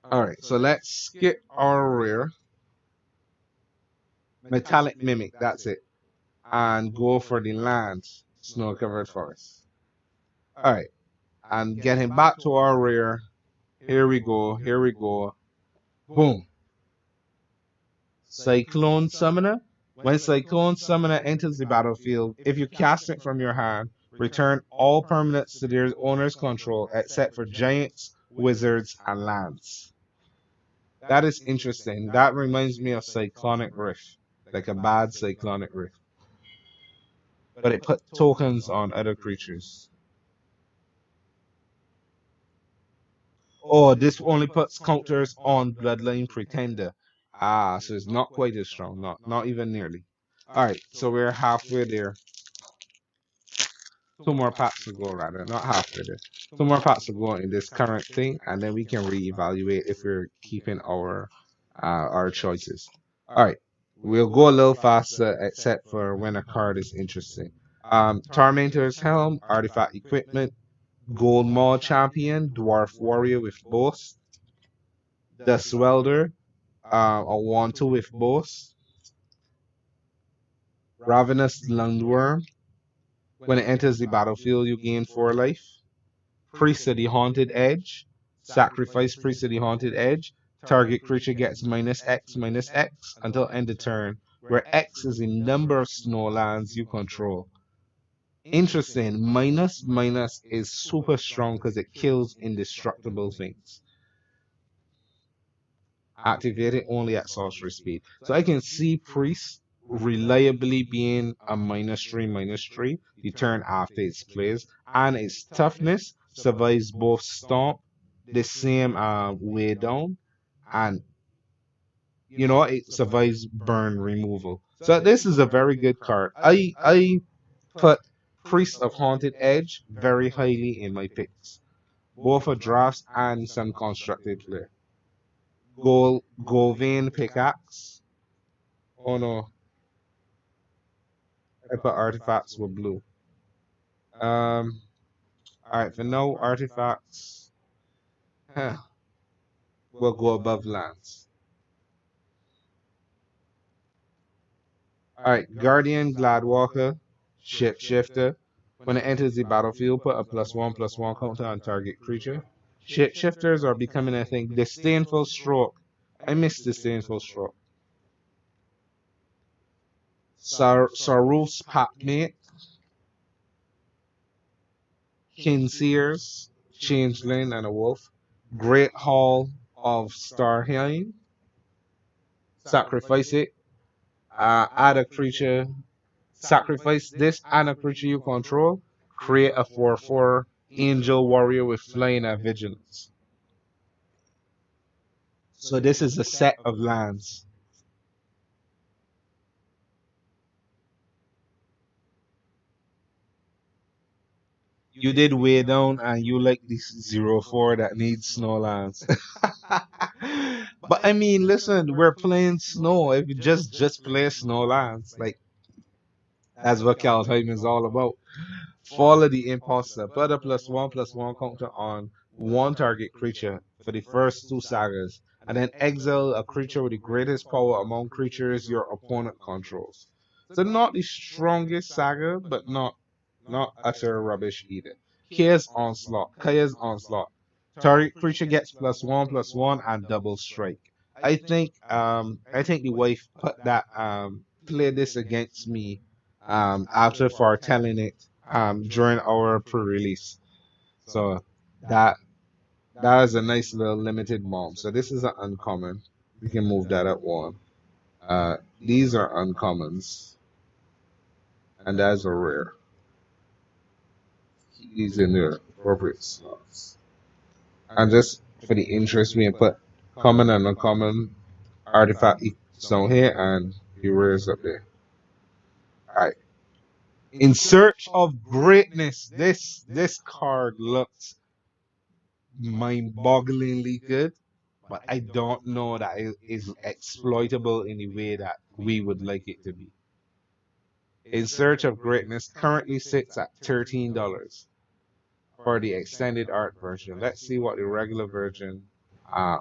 All right, so let's skip our rare Metallic Mimic. That's it, and go for the land Snow Covered Forest. All right, and getting back to our rare. Here we go. Here we go. Boom. Cyclone Summoner. When Cyclone Summoner enters the battlefield, if you cast it from your hand, return all permanents to their owner's control except for giants, wizards, and lands. That is interesting. That reminds me of Cyclonic Rift, like a bad Cyclonic Rift. But it put tokens on other creatures. Oh, this only puts counters on Bloodline Pretender. So it's not quite as strong. Not even nearly. All right, so we're halfway there. Two more packs to go, rather, not halfway there. Two more packs to go in this current thing, and then we can reevaluate if we're keeping our choices. All right, we'll go a little faster, except for when a card is interesting. Tormentor's Helm, Artifact Equipment, Gold Maul Champion, Dwarf Warrior with Boast, the Swelder, a 1-2 with Boast, Ravenous Lungworm. When it enters the battlefield, you gain 4 life. Priest of the Haunted Edge. Sacrifice Priest of the Haunted Edge. Target creature gets -X until end of turn, where X is the number of snowlands you control. Interesting, minus is super strong because it kills indestructible things. Activate it only at sorcery speed. So I can see Priest reliably being a -3/-3 the turn after its plays, and its toughness survives both Stomp, the same way down, and it survives burn removal. So this is a very good card. I put Priest of Haunted Edge very highly in my picks, both for drafts and some constructed play. Golvain Pickaxe. Oh no, I put artifacts with blue. Alright, for no artifacts, we'll go above lands. Alright, Guardian Gladwalker, Shapeshifter. When it enters the battlefield, put a +1/+1 counter on target creature. Shapeshifters are becoming a thing. Disdainful Stroke. I miss Disdainful Stroke. Saruf's Packmate. Kinseers, Changeling, and a Wolf. Great Hall of Starheim. Sacrifice it. Add a creature. Sacrifice this and a creature you control. Create a 4/4 Angel Warrior with Flying and Vigilance. So this is a set of lands. You did way down and you like this 0/4 that needs snow lands. But I mean, listen, we're playing snow. If you just play snow lands, like that's what Kaldheim is all about. Fall of the Imposter. Put a +1/+1 counter on one target creature for the first 2 sagas, and then exile a creature with the greatest power among creatures your opponent controls. So not the strongest saga, but not utter rubbish either. Kaya's Onslaught. Target creature gets +1/+1 and double strike. I think the wife put that played this against me after foretelling it during our pre-release. So that that is a nice little limited bomb. So this is an uncommon. We can move that at 1. These are uncommons, and that's a rare. These in their appropriate slots. And just for the interest, we can put common and uncommon artifact down here and the rares up there. Alright. In Search of Greatness. This card looks mind-bogglingly good, but I don't know that it is exploitable in the way that we would like it to be. In Search of Greatness currently sits at $13 for the extended art version. Let's see what the regular version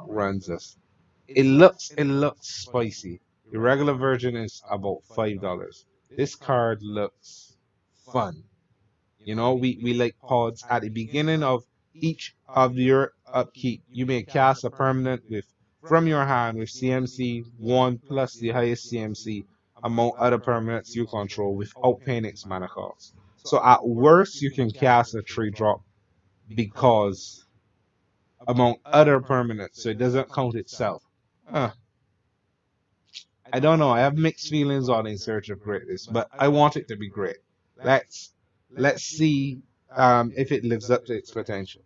runs us. It looks spicy. The regular version is about $5. This card looks fun. We like pods. At the beginning of each of your upkeep, you may cast a permanent from your hand with CMC 1 plus the highest CMC among other permanents you control without paying its mana cost. So at worst, you can cast a 3-drop because among other permanents, so it doesn't count itself. I don't know. I have mixed feelings on In Search of Greatness, but I want it to be great. Let's see if it lives up to its potential.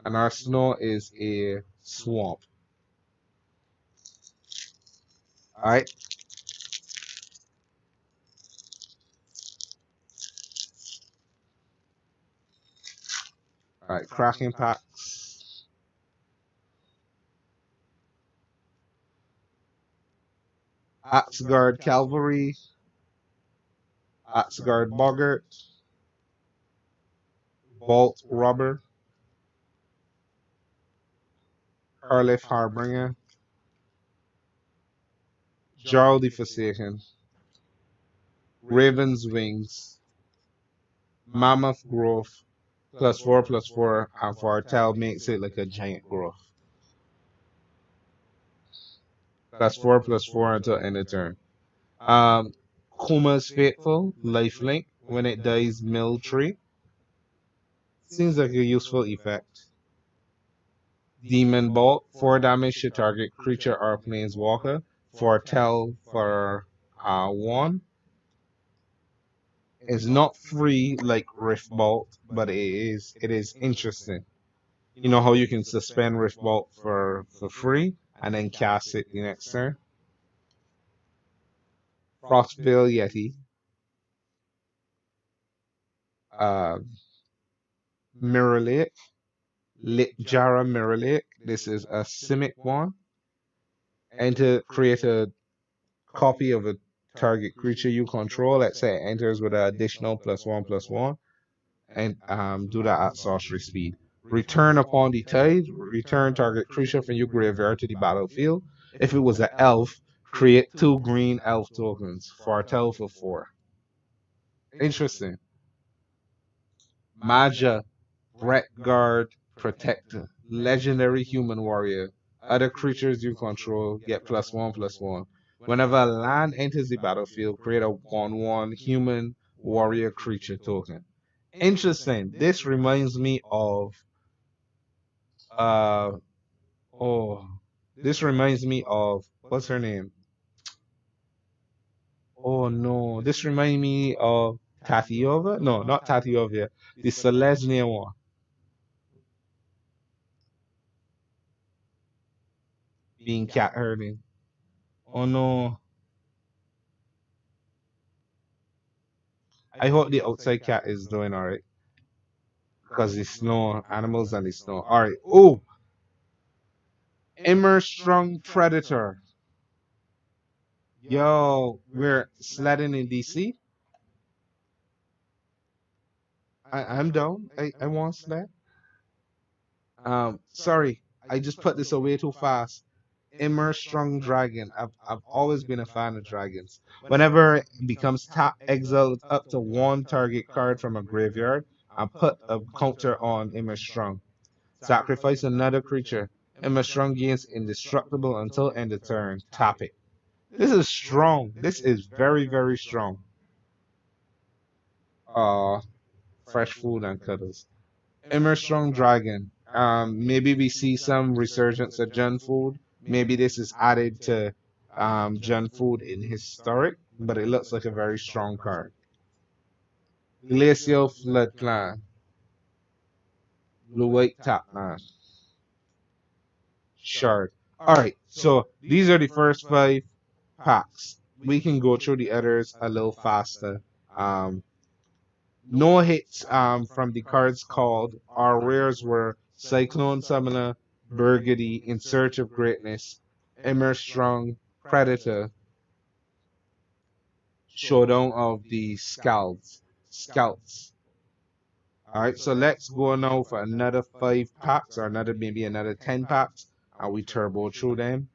And our snow is a swamp. All right. Alright, cracking packs. Axgard Cavalry, Axgard Boggart, Bolt Robber, Harleth Harbinger, Jarl the Forsaken, Raven's Wings, Mammoth Growth, +4/+4, and for our tail makes it like a giant growth. +4/+4 until end of turn. Kuma's Faithful, Lifelink. When it dies, mill tree. Seems like a useful effect. Demon Bolt, 4 damage to target creature or planeswalker. Foretell for 1. It's not free like Rift Bolt, but it is interesting. You know how you can suspend Rift Bolt for free and then cast it the next turn? Frostveil Yeti, uh, Mirror Lake, Litjara Mirror Lake. This is a Simic one. And to create a copy of a target creature you control, let's say it enters with an additional +1/+1, and do that at sorcery speed. Return upon the tide, return target creature from your graveyard to the battlefield. If it was an elf, create 2 green elf tokens. Foretell for 4. Interesting. MAJH, Guard Protector, Legendary Human Warrior. Other creatures you control get +1/+1. Whenever a land enters the battlefield, create a 1/1 Human Warrior creature token. Interesting. This reminds me of uh oh this reminds me of what's her name? Oh no, this reminds me of Tatiova? No, not Tatiova. The Selesnya one. Being cat herding. Oh no. I hope the outside cat is doing alright. Because the snow, animals and the snow. Alright. Oh, Strong Predator. Yo, we're sledding in DC. I'm down. I want sled. Sorry, I just put this away too fast. Strong Dragon. I've always been a fan of dragons. Whenever it becomes tap, exile up to 1 target card from a graveyard, I put a counter on Strong. Sacrifice another creature. Strong gains indestructible until end of turn. Tap it. This is strong. This is very, very strong. Uh, Fresh food and cuddles. Strong Dragon. Maybe we see some resurgence of Jund food. Maybe this is added to Jund food in historic, but it looks like a very strong card. Glacial Flood Clan. Blue White Tapman. Shard. Alright, so these are the first 5 packs. We can go through the others a little faster. No hits from the cards called. Our rares were Cyclone Summoner, Burgundy, In Search of Greatness, Strong, Predator, Showdown of the Scouts. Alright, so let's go now for another 5 packs, or maybe another 10 packs, and we turbo through them.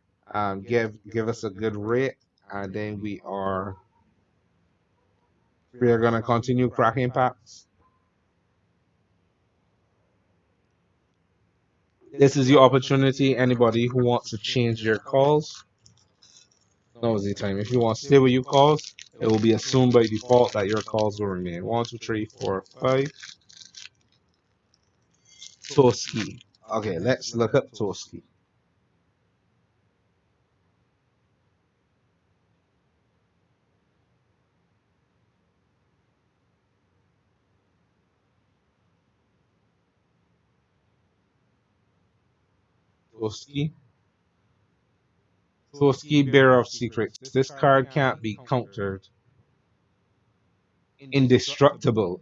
Give us a good rate, and then we are gonna continue cracking packs. This is your opportunity. Anybody who wants to change your calls, now is the time. If you want to stay with your calls, it will be assumed by default that your calls will remain. 1, 2, 3, 4, 5. Toski. Okay, let's look up Toski. Toski, Bearer of Secrets. This card can't be countered. Indestructible.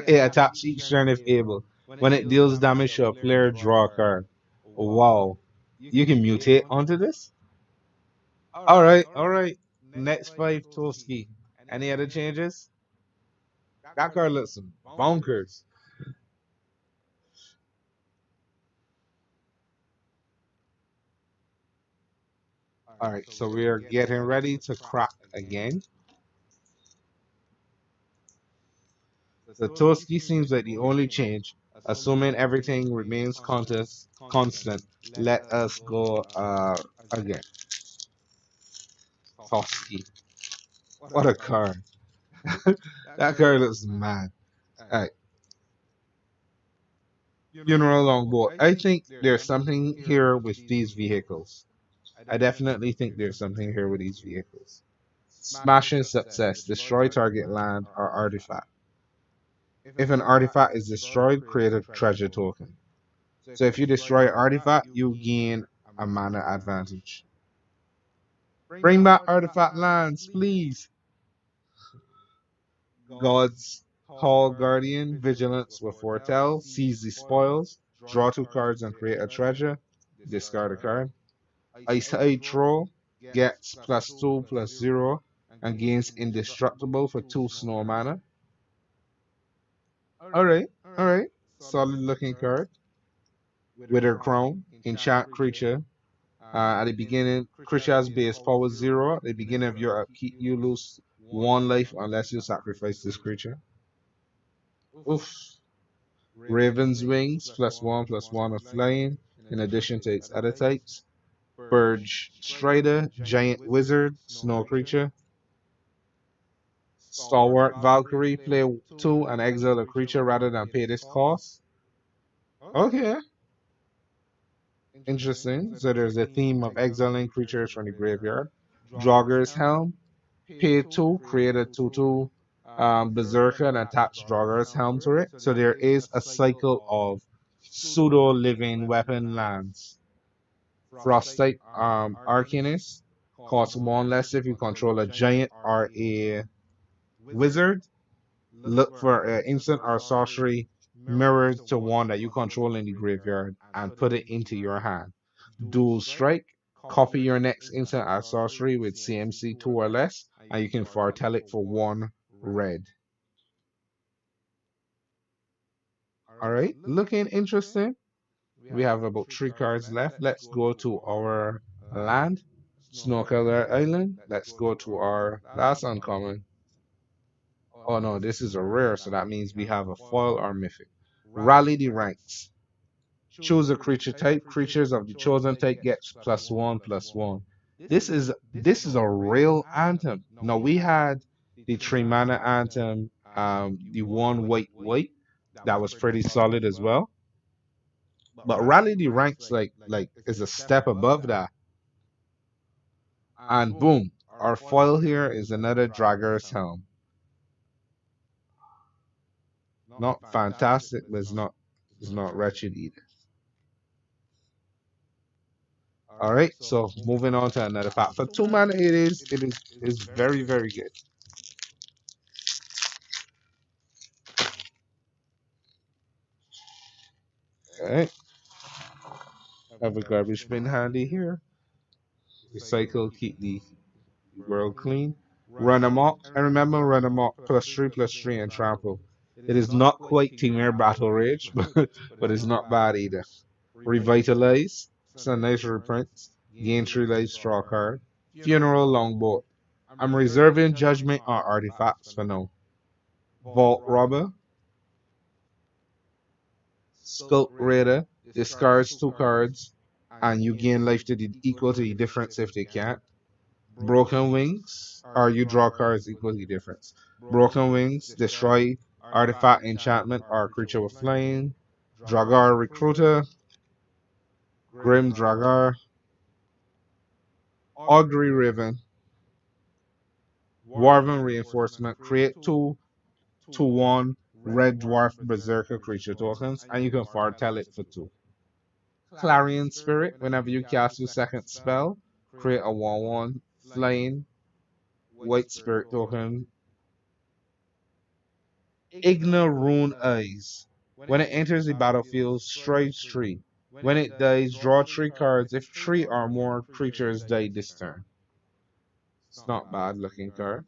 It attacks each turn if able. When it deals damage to a player, draw a card. Wow. You can mutate onto this? Alright, alright. Next five Toski. Any other changes? That card looks bonkers. Alright, so we are getting ready to crack again. The Toski seems like the only change, assuming everything remains constant. Let us go again. Toski. What a card. That card looks mad. Alright, funeral longboat. I think there's something here with these vehicles. I definitely think there's something here with these vehicles. Smashing success. Destroy target land or artifact. If an artifact is destroyed, create a treasure token. So if you destroy an artifact, you gain a mana advantage. Bring back artifact lands, please. God's Hall Guardian, Vigilance with Foretell, seize the spoils, draw two cards and create a treasure, discard a card. Ice Eye Troll gets +2/+0 and gains indestructible for 2 snow mana. Alright, alright. Solid looking card. Wither Crown, enchant creature. At the beginning, creature's base power 0. At the beginning of your upkeep, you lose 1 life unless you sacrifice this creature. Oof. Raven's Wings, +1/+1 of flying, in addition to its other types. Purge Strider, Giant Wizard, Snow Creature. Stalwart Valkyrie, play 2 and exile a creature rather than pay this cost. Okay, interesting. So there's a theme of exiling creatures from the graveyard. Draugr's Helm, pay 2, create a 2/2 Berserker and attach Draugr's Helm to it. So there is a cycle of pseudo living weapon lands. Frost type Arcanist costs 1 less if you control a giant or a wizard. Look for an instant or sorcery mirrored to one that you control in the graveyard and put it into your hand. Dual strike, copy your next instant or sorcery with CMC 2 or less, and you can foretell it for 1 red. Alright, looking interesting. We have about 3 cards left. Let's go to our land, Snowkiller Island. Let's go to our last uncommon. Oh no, this is a rare, so that means we have a foil or mythic. Rally the ranks. Choose a creature type. Creatures of the chosen type gets +1/+1. This is a real anthem. Now we had the 3 mana anthem, the one white that was pretty solid as well. But Rally the Ranks like is a step above that. And boom, our foil here is another Draugr's Helm. Not fantastic, but it's not wretched either. All right, so moving on to another pack. For 2 mana, it is very very good. All right, have a garbage bin handy here. Recycle, keep the world clean. Run amok, and remember run amok +3/+3 and trample. It is not quite Timir Battle Rage, but it's not bad either. Revitalize, it's a nice reprint. Gain 3 life, draw card. Funeral Longboat. I'm reserving judgment on artifacts for now. Vault Robber, Sculpt Raider, discards 2 cards, and you gain life to the equal to the difference if they can't. Broken Wings, or you draw cards equal to the difference. Broken Wings, destroy artifact, enchantment, or creature with flying. Dragar Recruiter, Grim Dragar, Augury Raven, Dwarven Reinforcement, create 2/1 Red Dwarf Berserker creature tokens, and you can foretell it for 2. Clarion Spirit, whenever you cast your second spell, create a 1/1 flying white spirit token. Igna Rune Eyes. When it enters the battlefield, strides 3. When it dies, draw 3 cards if 3 or more creatures die this turn. It's not bad looking card.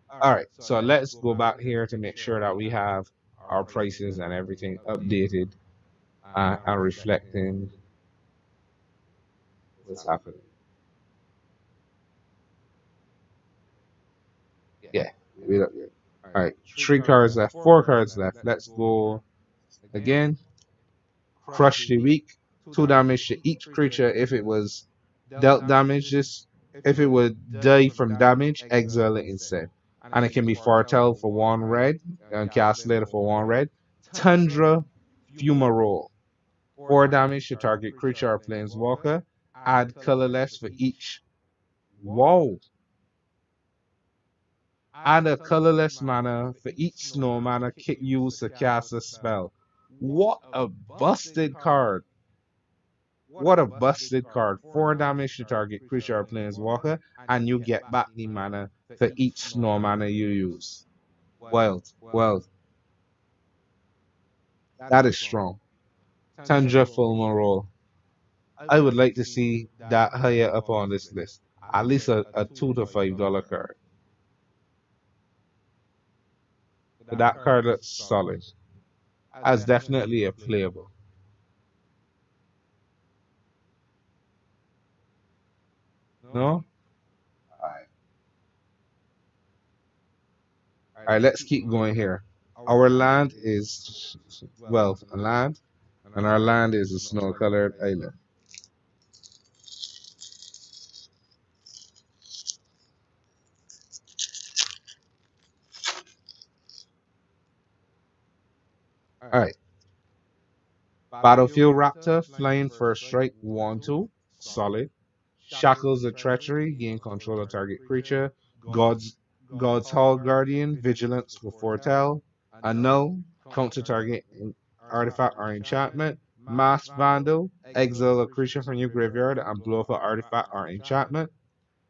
Alright, so let's go back here to make sure that we have our prices and everything updated and reflecting what's happening. Yeah, we look good. Alright, 3 cards left, 4 cards left. Let's go again. Crush the weak. 2 damage to each creature if it was dealt damage. This if it would die from damage, exile it instead. And it can be foretell for 1 red and cast later for 1 red. Tundra Fumarole. 4 damage to target creature or planeswalker. Add colorless for each. Whoa! Add a colorless mana for each snow mana used to cast a spell. What a busted card! What a busted card. 4 damage to target creature or planeswalker, and you get back the mana for each snow mana you use. Wild, wild. That is strong. Tundra Fulmarole. I would like to see that higher up on this list. At least a $2 to $5 card. But that card looks solid. As definitely a playable. No? Alright, let's keep going here. Our land is, well, a land, and our land is a snow colored island. Alright, Battlefield Raptor, flying first strike, 1-2, solid. Shackles of Treachery, gain control of target creature. God's God's Hall Guardian, Vigilance for foretell. Annul, counter target artifact or enchantment. Mass Vandal, exile a creature from your graveyard and blow up an artifact or enchantment.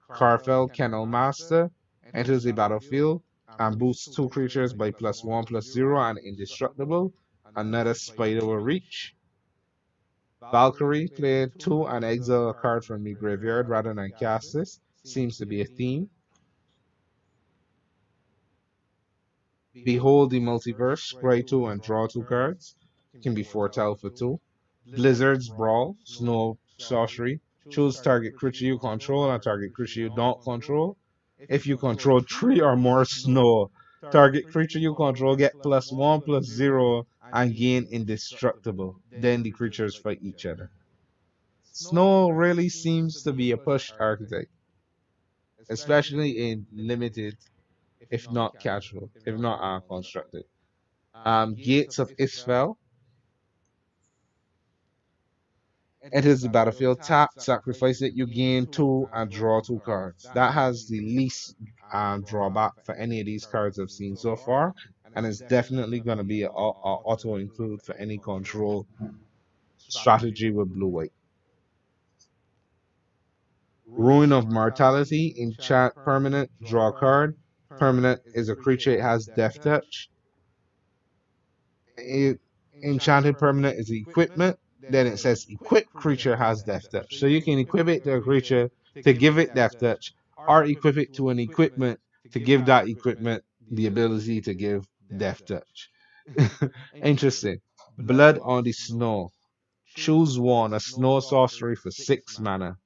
Carfell Kennel Master, enters the battlefield and boosts 2 creatures by +1/+0 and indestructible. Another Spider will reach. Valkyrie, play 2 and exile a card from the graveyard rather than cast this. Seems to be a theme. Behold the Multiverse, scry 2 and draw 2 cards. Can be foretell for 2. Blizzard's Brawl, Snow Sorcery. Choose target creature you control and target creature you don't control. If you control 3 or more snow, target creature you control get +1/+0 and gain indestructible. Then the creatures fight each other. Snow really seems to be a push archetype, especially in limited, if not casual, if not constructed. Gates of Isfel enters the battlefield. Tap, sacrifice it. You gain 2 and draw 2 cards. That has the least drawback for any of these cards I've seen so far, and it's definitely going to be a auto include for any control strategy with blue white. Ruin of Mortality, enchant permanent, draw a card. Permanent is a creature, it has Death Touch. Enchanted permanent is equipment. Then it says equip creature has Death Touch. So you can equip it to a creature to give it Death Touch, or equip it to an equipment to give that equipment the ability to give Death Touch. Interesting. Blood on the Snow. Choose 1, a snow sorcery for 6 mana.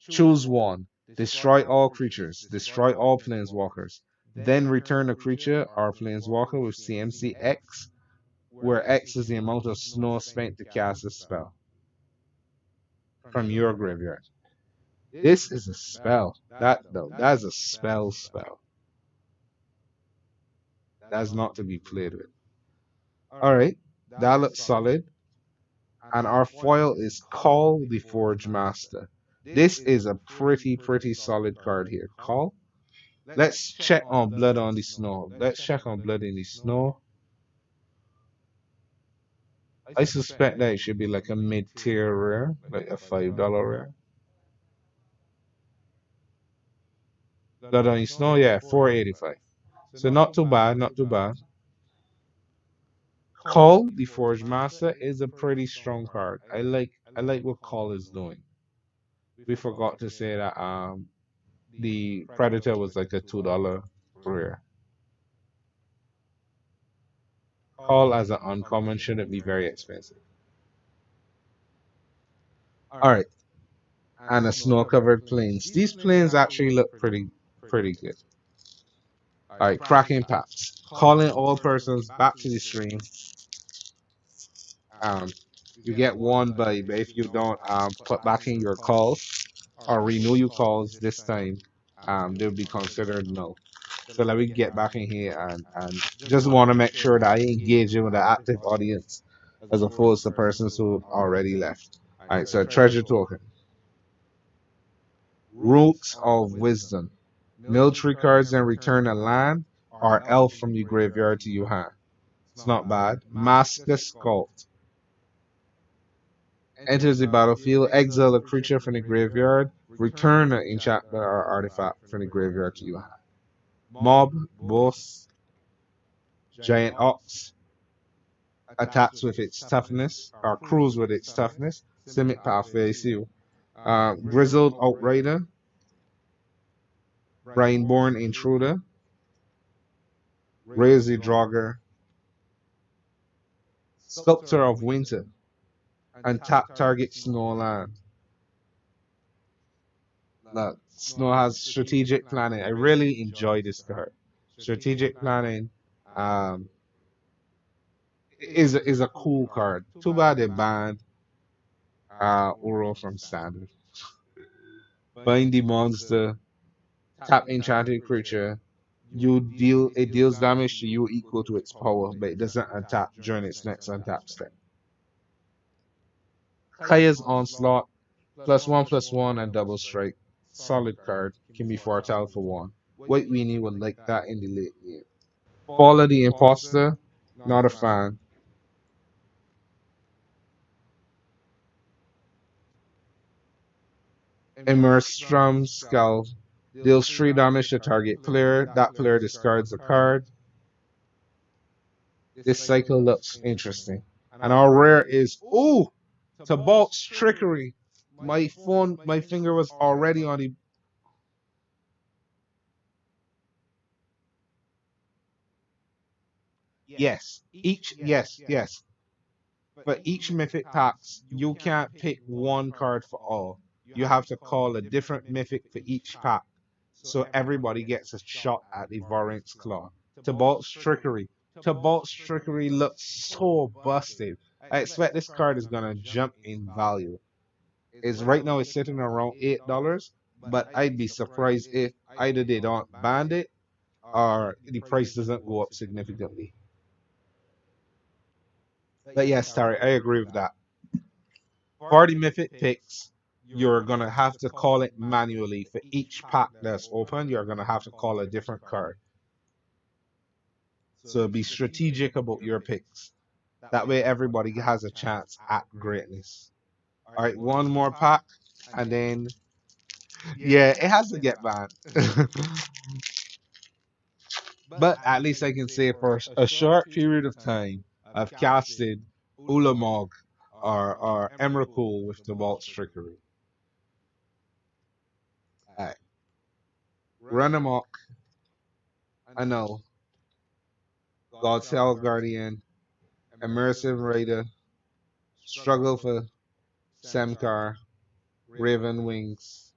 Choose 1. Destroy all creatures. Destroy all planeswalkers. Then return a creature or planeswalker with CMC X, where X is the amount of snow spent to cast a spell from your graveyard. This is a spell. That's a spell. That's not to be played with. Alright, that looks solid. And our foil is Call the Forge Master. This is a pretty solid card here. Call. Let's check on Blood on the Snow. Let's check on Blood in the Snow. I suspect that it should be like a mid-tier rare, like a $5 rare. Blood on the Snow, yeah, 485. So not too bad, not too bad. Call the Forge Master is a pretty strong card. I like what Call is doing. We forgot to say that the Predator was like a $2 rare. Call as an uncommon shouldn't be very expensive. Alright, and a snow covered plains. These plains actually look pretty good. Alright, cracking packs. Calling all persons back to the stream. Um you get one buy, but if you don't put back in your calls or renew your calls this time, they'll be considered null. So let me get back in here and just want to make sure that I engage with the active audience as opposed to persons who already left. All right, so treasure token, roots of wisdom, military cards and return a land or elf from your graveyard to your hand. It's not bad. Masker Sculpt. Enters the battlefield, exile a creature from the graveyard, return an enchantment or artifact from the graveyard to your hand. Mob, boss, giant ox, attacks with its toughness, or crews with its toughness. Simic Pathway Seal. Grizzled Outrider, Brainborn Intruder, Raise the Draugr, Sculptor of Winter, and tap target Snowland. Now, Snow has strategic planning. I really enjoy this card. Strategic planning um, is a cool card. Too bad they banned Uro from standard. Bind the monster, tap enchanted creature. It deals damage to you equal to its power, but it doesn't untap during its next untap step. Kaya's Onslaught, +1/+1 and double strike. Solid card, can be fertile for one. White Weenie would like that in the late game. Fall of the Imposter, not a fan. Immerstrom Skull, deals 3 damage to target player. That player discards a card. This cycle looks interesting. And our rare is, ooh, Tabalt's Trickery. My finger was already on the. Yes. For each mythic packs, you can't pick one card for all. You have to call a different mythic for each pack. So everybody gets a shot at the Variance Claw. Tabalt's Trickery. Tabalt's Trickery looks so busted. I expect this card is gonna jump in value. Is right now it's sitting around $8, but I'd be surprised if either they don't ban it or the price doesn't go up significantly. But yes, Tari, I agree with that. For the Mythic picks, you're gonna have to call it manually. For each pack that's open, you're gonna have to call a different card. So be strategic about your picks. That way everybody has a chance at greatness. Alright, one more pack, and then yeah, it has to get banned. But at least I can say for a short period of time, I've casted Ulamog or Emrakul with the Vault's Trickery. Alright. Run amok. Annul. God's Hell Guardian. Immersive Raider. Struggle for Semkar. Raven Wings.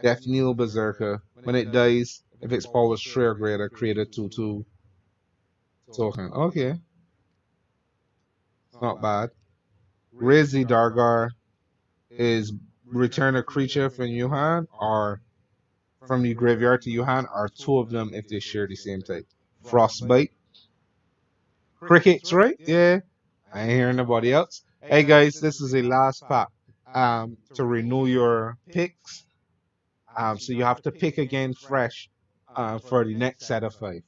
Death Kneel Berserker. When it dies, if its power is 3 or greater, create a 2/2 token. Okay, not bad. Raise the Dargar is return a creature from your hand or from the graveyard to your hand, or two of them if they share the same type. Frostbite. Crickets, right? Yeah. I ain't hearing nobody else. Hey guys, this is a last pack. To renew your picks. So you have to pick again fresh for the next set of 5.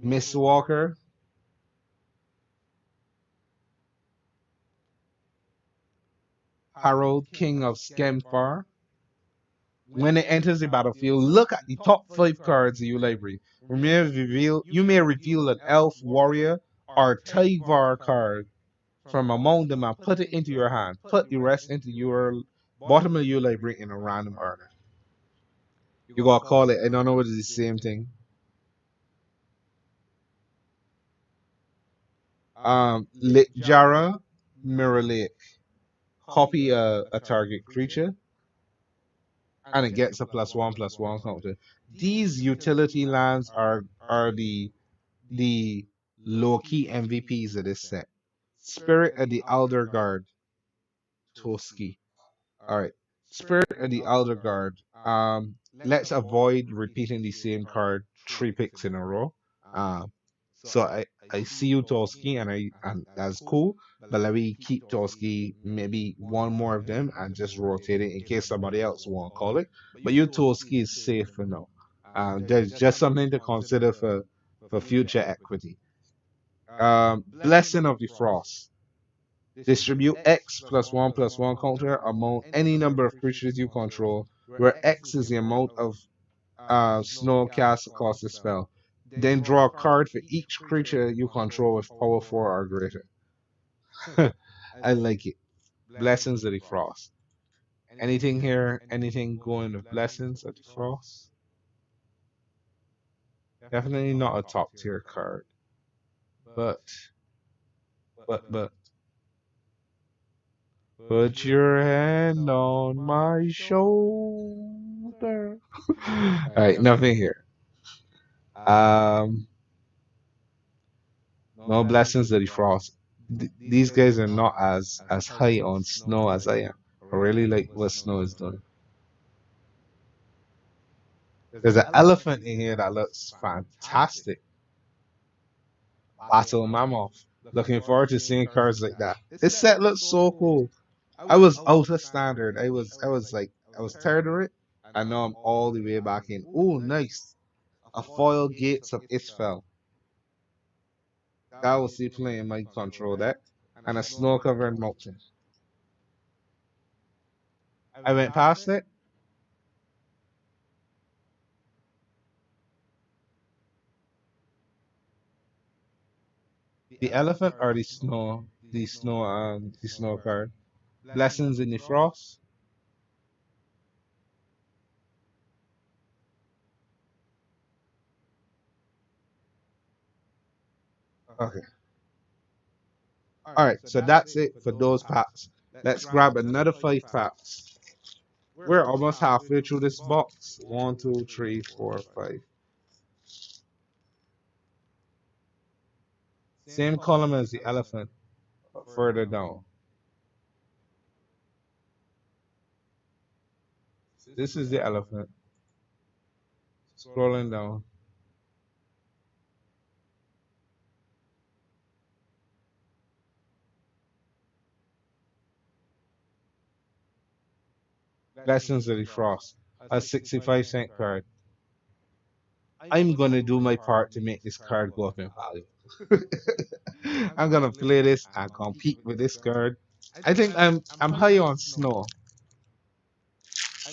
Miss Walker, Harold, King of Skemfar, When it enters the battlefield, look at the top 5 cards of your library. You may reveal an elf, warrior, or Tyvar card from among them and put it into your hand. Put the rest into your bottom of your library in a random order. You gotta call it. I don't know what is the same thing. Lit Jara, Mirror Lake. Copy a target creature, and it gets a +1/+1 counter. These utility lands are the low key MVPs of this set. Spirit of the Elder Guard, Toski. All right. Spirit of the Elder Guard. Let's avoid repeating the same card 3 picks in a row. Um, so I see you Toski, and that's cool. But let me keep Toski, maybe one more of them, and just rotate it in case somebody else won't call it. But you Toski is safe for now. There's just something to consider for future equity. Blessing of the Frost. Distribute X +1/+1 counter among any number of creatures you control, where X is the amount of snow cast across the spell. Then draw a card for each creature you control with power 4 or greater. I like it. Blessings of the Frost. Anything here? Anything going with Blessings of the Frost? Definitely not a top tier card. But, but, put your hand on my shoulder. All right, nothing here. Um, no blessings of the frost. These guys are not as high on snow as I am. I really like what snow is doing. There's an elephant in here that looks fantastic. Battle Mammoth. Looking forward to seeing cards like that. This set looks so cool. I was out of standard. I was tired of it. I know I'm all the way back in. Oh, nice. A foil Gates of Isfel. That was the playing my control deck. And a snow covered mountain. I went past it. The elephant or the snow card. Blessings in the frost. Okay. All right. So that's it for those packs. Let's grab another 5 packs. We're almost halfway through this box. One, two, three, four, five. Same column as the elephant, further down. This is the elephant. Scrolling down. Lessons of the Frost. A 65-cent card. I'm gonna do my part to make this card go up in value. I'm gonna play this and compete with this card. I think I'm high on snow.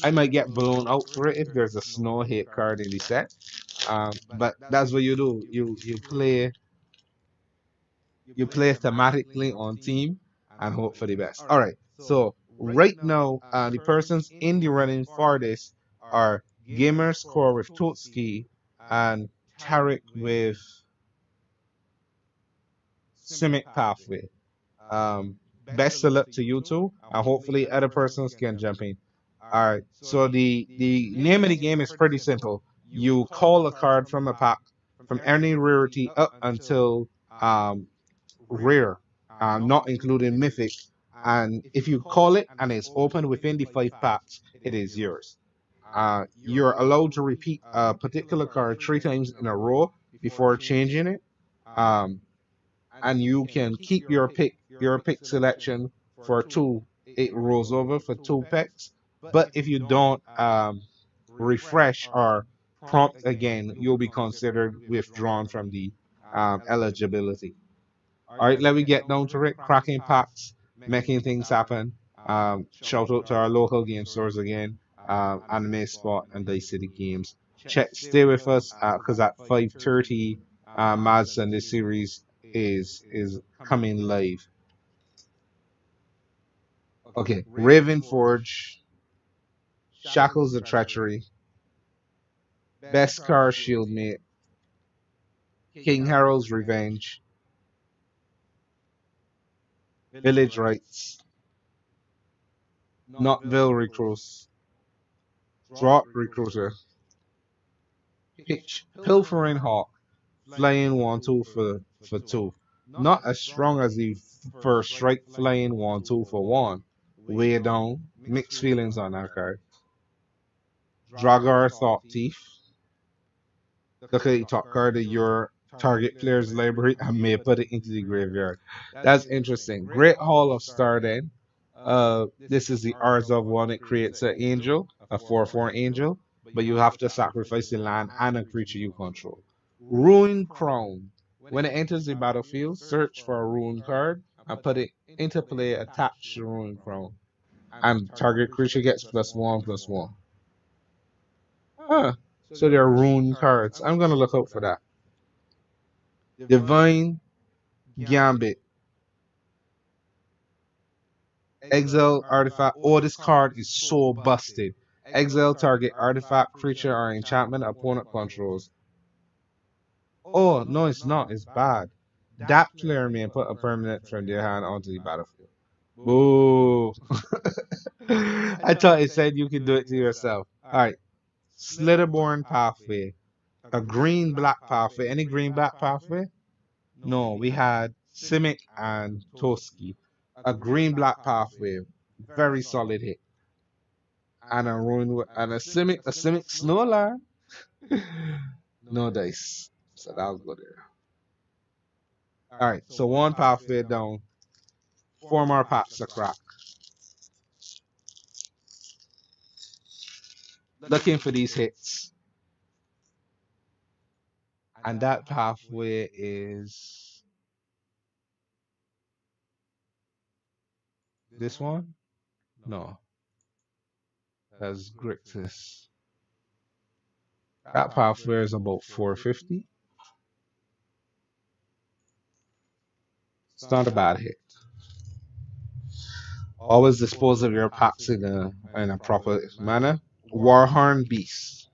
I might get blown out for it if there's a snow hate card in the set. But that's what you do. You play thematically on team and hope for the best. All right. So right now, the persons in the running for this are Gamer Score with Totski and Tarek with Simic Pathway. Best of luck to you two, and hopefully other persons can jump in. All right. So the name of the game is pretty simple. You call a card from a pack from any rarity up until rare, not including mythic. And if you call it and it's open within the 5 packs, it is yours. You're allowed to repeat a particular card 3 times in a row before changing it. Um, and you can keep your pick selection for two. It rolls over for 2 picks. But if you don't refresh or prompt again, you'll be considered withdrawn from the eligibility. All right, let me get down to it. Cracking packs, making things happen. Shout out to our local game stores again. Anime Spot and Dice City Games. Stay with us because at 5:30, MAJH and this series is coming live. Okay, Raven Forge, Shackles of Treachery, Beskar Shieldmate, King Harold's Revenge, Village Rights, Knotville Recruits, Drop Recruiter, Pitch Pilfering Hawk, Flying 1-2 for 2. Not as strong as the first Strike Flying 1-2 for 1. Way down. Mixed feelings on that card. Dragar Thought Thief. Look at the top card of your target player's library and may put it into the graveyard. That's interesting. Great Hall of Starden. This is the Arts of One. It creates an angel, a 4/4 angel, but you have to sacrifice the land and a creature you control. Ruin Crown. When it enters the battlefield, search for a Ruin card and put it into play attached to Ruin Crown. And target creature gets +1/+1. Huh. So they're Ruin cards. I'm gonna look out for that. Divine Gambit. Exile artifact. Oh, this card is so busted. Exile target artifact, creature, or enchantment opponent controls. Oh, no, it's not. It's bad. That player may put a permanent from their hand onto the battlefield. Boo. I thought it said you could do it to yourself. Alright. Slitherborn Pathway. A green black pathway. Any green black pathway? No, we had Simic and Toski. A green black pathway. Very solid hit. And a Simic Snowline. No dice. So that was good there. Alright, so one pathway down. 4 more packs to crack. Looking for these hits. And that pathway is this one? No. That's Grixis. That pathway is about 450. It's not a bad hit. Always dispose of your packs in a proper manner. Warhorn Beast.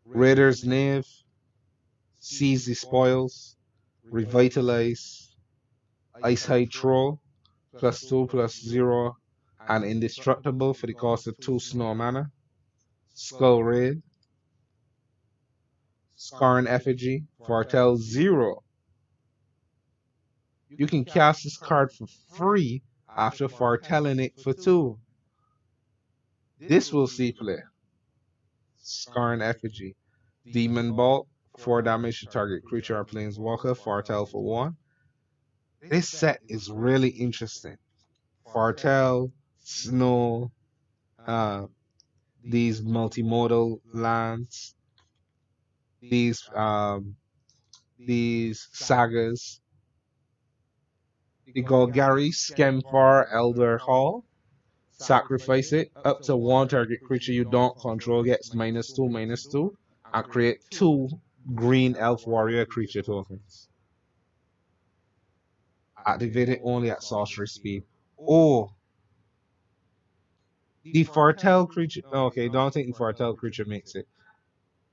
Raider's Knave. Seize the Spoils. Revitalize. Ice Hide Troll. +2/+0. And Indestructible for the cost of 2 snow mana. Skull Raid. Scarn Effigy. Foretell 0. You can cast this card for free after foretelling it for 2. This will see play. Scarn Effigy. Demon Bolt. 4 damage to target creature or planeswalker. Foretell for 1. This set is really interesting. Foretell, Snow, these multimodal lands, these sagas. You go Gary, Skemfar, Elder Hall. Sacrifice it. Up to 1 target creature you don't control gets -2/-2. And create 2 green elf warrior creature tokens. Activate it only at sorcery speed. Oh, the foretell creature. Okay, don't think the foretell creature makes it.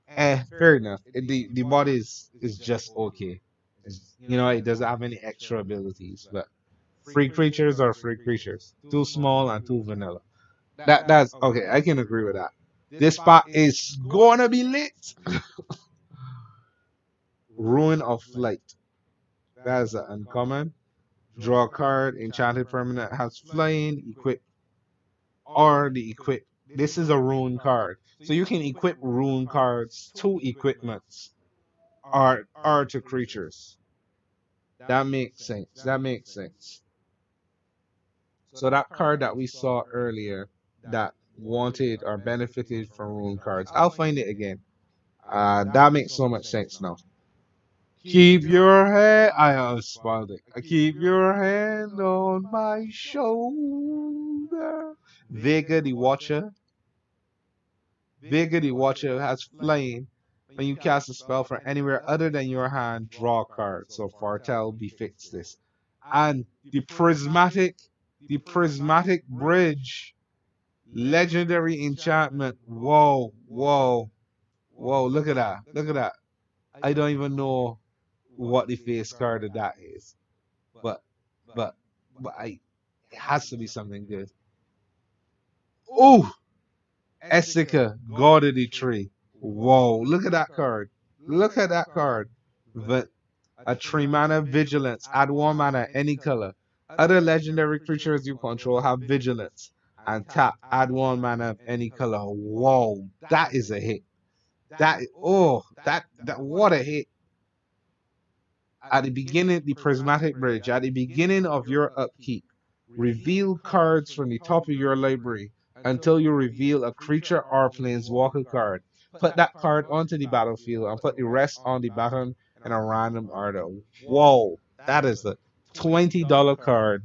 Fair enough. The body is just okay. It doesn't have any extra abilities, but free creatures are free creatures. Too small and too vanilla. That's okay. I can agree with that. This spot is gonna be lit. Ruin of Flight. That is an uncommon. Draw a card. Enchanted permanent has flying. Equip or the equip. This is a rune card. So you can equip rune cards to equipments or to creatures. That makes sense. That makes sense. So that card that we saw earlier that wanted or benefited from rune cards. I'll find it again. That makes so much sense now. Keep your hand. I have spoiled it. Keep your hand on my shoulder. Vega the Watcher. Vega the Watcher has flying. When you cast a spell from anywhere other than your hand, draw a card. So Fartel befits this. And the prismatic bridge, legendary enchantment. Whoa, whoa, whoa! Look at that! Look at that! I don't even know what the face card of that is, but but I it has to be something good. Oh, Essica, God of the Tree. Whoa, look at that card. Look at that card. But a 3 mana vigilance. Add 1 mana, any color. Other legendary creatures you control have vigilance. And tap, add 1 mana of any color. Whoa, that is a hit. That what a hit. At the beginning, the prismatic bridge, at the beginning of your upkeep, reveal cards from the top of your library until you reveal a creature or planeswalker card. Put that card onto the battlefield and put the rest on the bottom in a random order. Whoa, that is a $20 card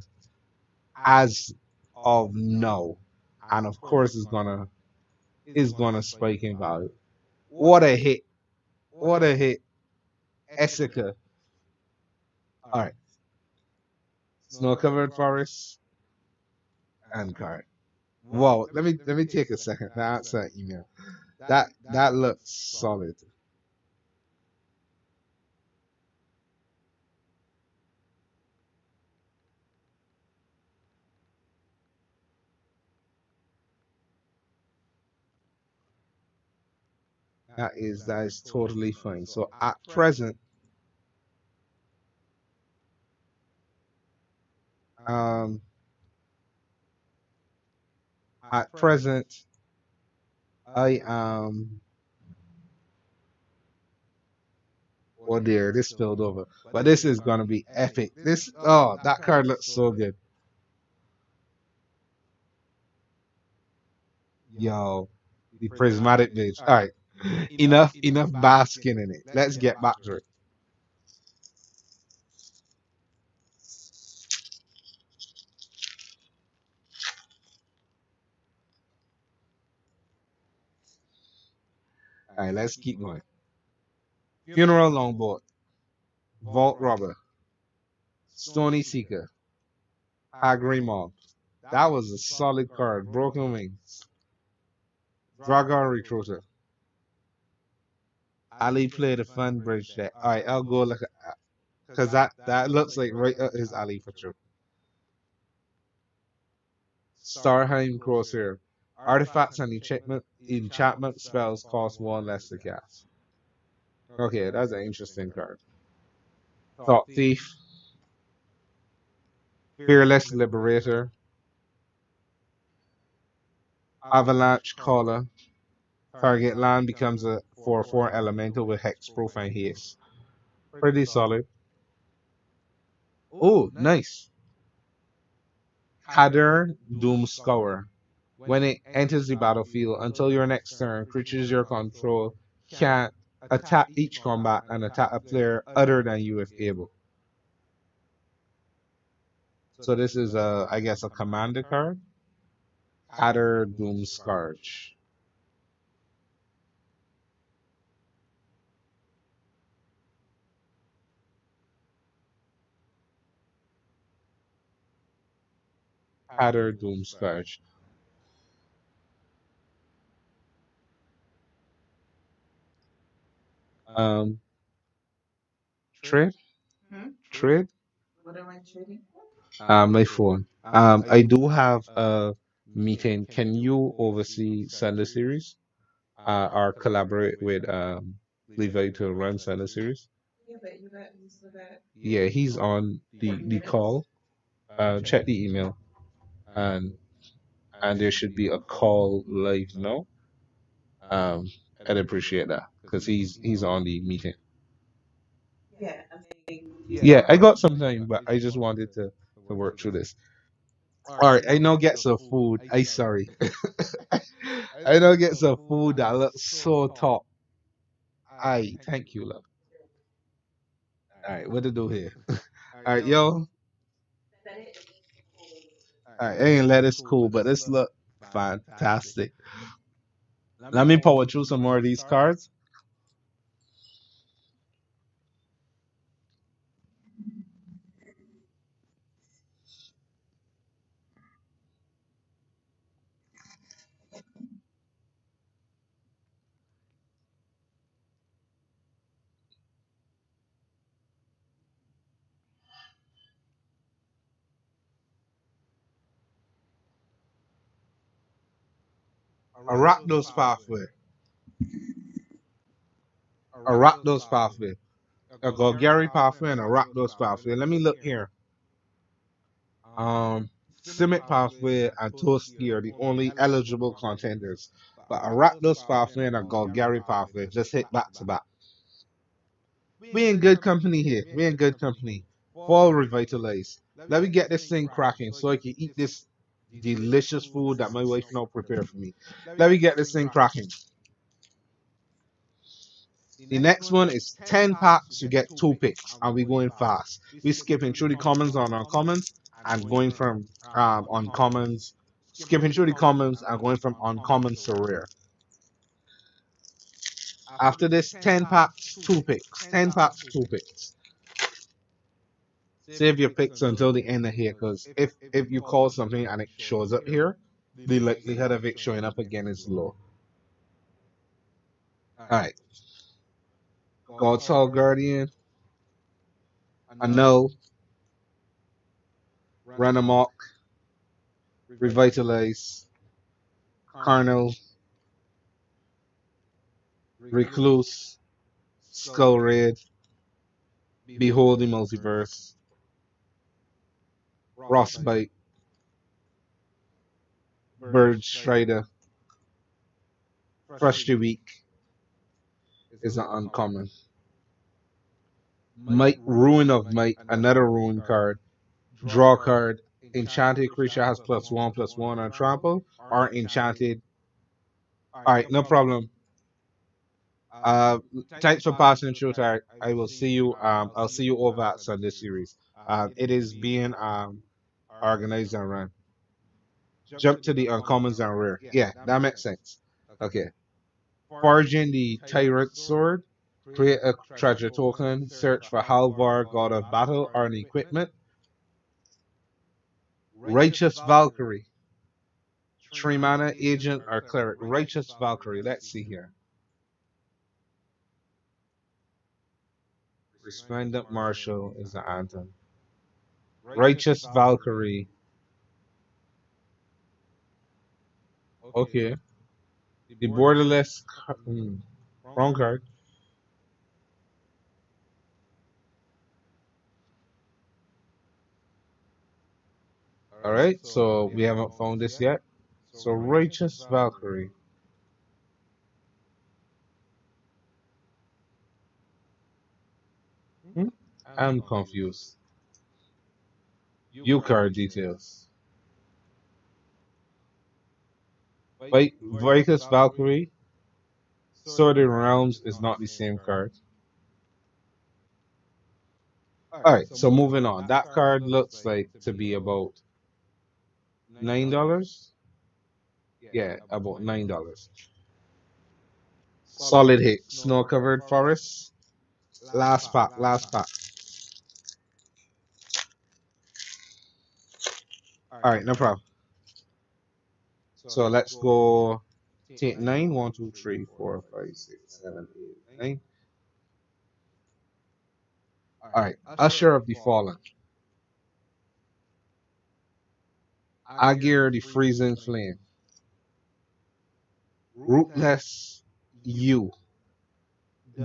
as of no. And of course it's gonna spike in value. What a hit. What a hit. Essica. Alright. Snow covered forest and card. Whoa, let me take a second to answer that email. That looks solid. That is totally fine. So um at present I am oh dear, this spilled over. But this is gonna be epic. That card looks so good. Yo, the prismatic bitch. Alright. Enough basking in it. Let's get back to it. Alright, let's keep going. Funeral Longboat, Vault Robber, Stony Seeker, Agri That was a solid card. Broken Wings, Dragon Recruiter. Ali played a fun bridge deck. Alright, I'll go like because that looks like right up his alley for sure. Starheim Crosshair. Artifacts and enchantment spells cost 1 less to cast. Okay, that's an interesting card. Thought Thief, Fearless Liberator, Avalanche Caller. Target land becomes a 4/4 elemental with hexproof and haste. Pretty solid. Oh, nice. Kader Doomscour. When it enters the battlefield, until your next turn, creatures your control can't attack each combat and attack a player other than you if able. So this is I guess a commander card. Kader Doomscourge. Kader Doomscourge. Um, trade, trade. My phone. I do have a meeting. Can you oversee Sender Series? Or collaborate with Levi to run Sender Series? Yeah, he's on the call. Check the email, and there should be a call live now. Um, I'd appreciate that because he's on the meeting. Yeah, I got some time, but I just wanted to work through this. All right, I now get some food. I sorry. I now get some food that looks so top. I thank you, love. All right, what to do here? All right, yo. All right, I ain't let it cool, but let's look. Fantastic. Let me power through some more of these cards. Arachno's pathway. Arachno's pathway. A Golgari pathway and a Arachno's pathway. Let me look here. Simic pathway and Toski are the only eligible contenders. But Arachno's pathway and a Golgari pathway just hit back to back. We in good company here. We in good company. Fall revitalized. Let me get this thing cracking so I can eat this delicious food that my wife now prepared for me. Let me get this thing cracking. The next one is 10 packs, you get 2 picks, and we going fast. We skipping through the commons on uncommons and going from uncommons, skipping through the commons and going from uncommons to rare. After this, 10 packs, 2 picks. 10 packs, 2 picks. Save your picks until the end of here, because if you call something and it shows up here, the likelihood of it showing up again is low. Alright. God's Hall Guardian. Annul. Run Amok. Revitalize. Carnal. Recluse. Skull Red. Behold the Multiverse. Frostbite. Bird Strider. Freshly Weak is an uncommon. Might Ruin of Might, another ruin card. Draw card. Enchanted creature has +1/+1 on trample, or enchanted. Alright, no problem. Uh, Thanks for passing through. I will see you. I'll see you over at Sunday series. It is being organized and run. Jump to the uncommons and rare. Yeah, that makes sense. Okay. Forging the Tyrant Sword. Create a treasure token. Search for Halvar, God of Battle, or an equipment. Righteous Valkyrie. 3 mana, agent, or cleric. Righteous Valkyrie. Let's see here. Resplendent Marshal is the anthem. Righteous Valkyrie. Okay. The borderless. Wrong card. Alright, so we haven't found this yet. So Righteous Valkyrie. I'm confused. You card details. Righteous Valkyrie. Sordid Realms is not the same card. Alright, so moving on. That card looks like to be about $9. Yeah, about $9. Solid hit. Snow covered forest. Last pack, last pack. Alright, no problem. So let's go take 9. 1, 2, 3, 4, 5, 6, 7, 8, 9. Alright, Usher of the Fallen. Agir the Freezing Flame. Rootless You.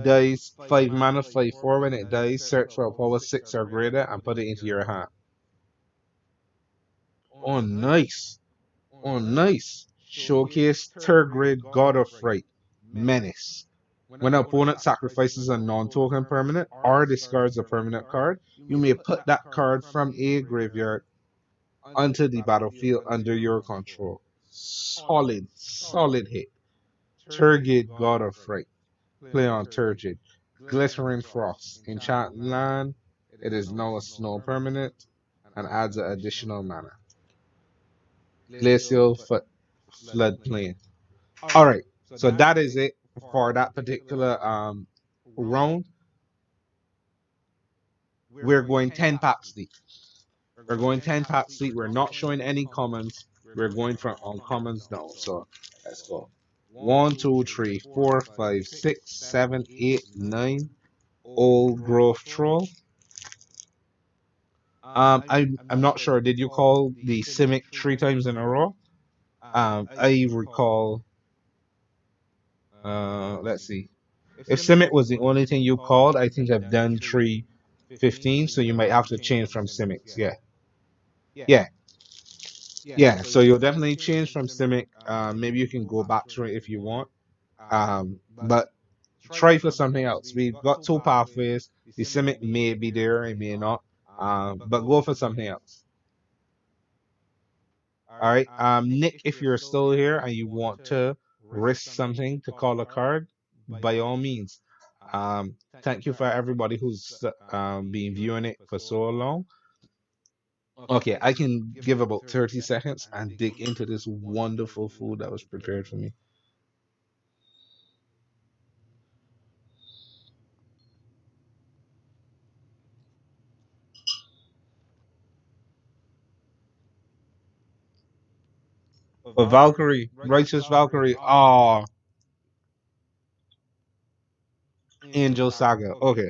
Dies 5 mana, 5/4. When it dies, search for a power 6 or greater and put it into your hand. Oh, nice. Oh, nice. Showcase Tergrid, God of Fright. Menace. When an opponent sacrifices a non-token permanent or discards a permanent card, you may put that card from a graveyard onto the battlefield under your control. Solid, solid hit. Turgid, God of Fright. Play on Turgid. Glittering Frost. Enchant land. It is now a snow permanent and adds an additional mana. Glacial floodplain. All right, so that is it for that particular round. We're going 10 packs deep. We're going 10 packs deep. We're not showing any commons. We're going from uncommons now. So let's go. One, two, three, four, five, six, seven, eight, nine. Old growth troll. I'm not sure. Did you call the Simic three times in a row? I recall. Let's see. If Simic was the only thing you called, I think I've done 315, so you might have to change from Simics. Yeah, yeah, yeah. So you'll definitely change from Simic. Maybe you can go back to it if you want. But try for something else. We've got two pathways. The Simic may be there, it may not. But go for something else. All right. Nick, if you're still here and you want to risk something to call a card, by all means. Thank you for everybody who's been viewing it for so long. Okay, I can give about 30 seconds and dig into this wonderful food that was prepared for me. For Valkyrie, Righteous Valkyrie. Oh, Angel Saga. Okay.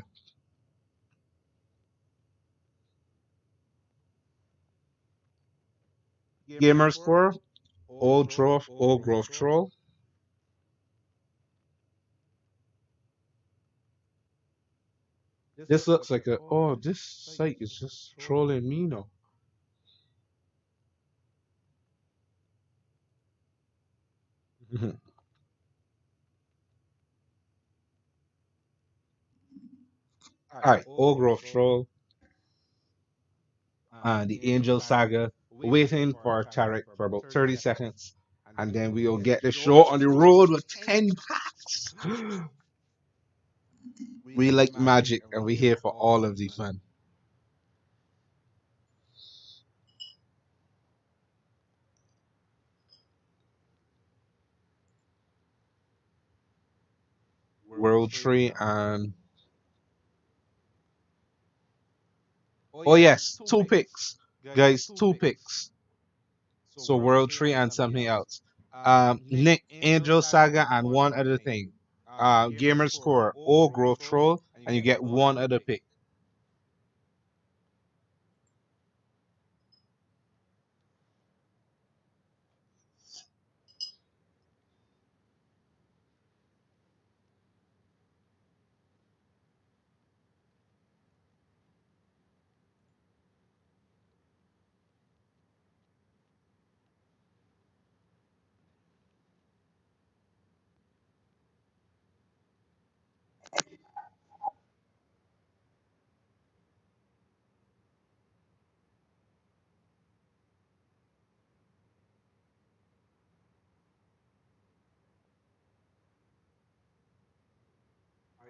Gamer score, old growth troll. This looks like a, oh, this site is just trolling me now. All right, old growth troll, the Angel Saga, waiting for Tarek for about 30 seconds, and then we'll get the show on the road with 10 packs. We like magic, and we're here for all of the fun. World Tree and oh yes, two picks, guys, two picks. So World Tree and something else. Nick, Angel Saga, and one other thing. Gamer score or growth troll, and you get one other pick.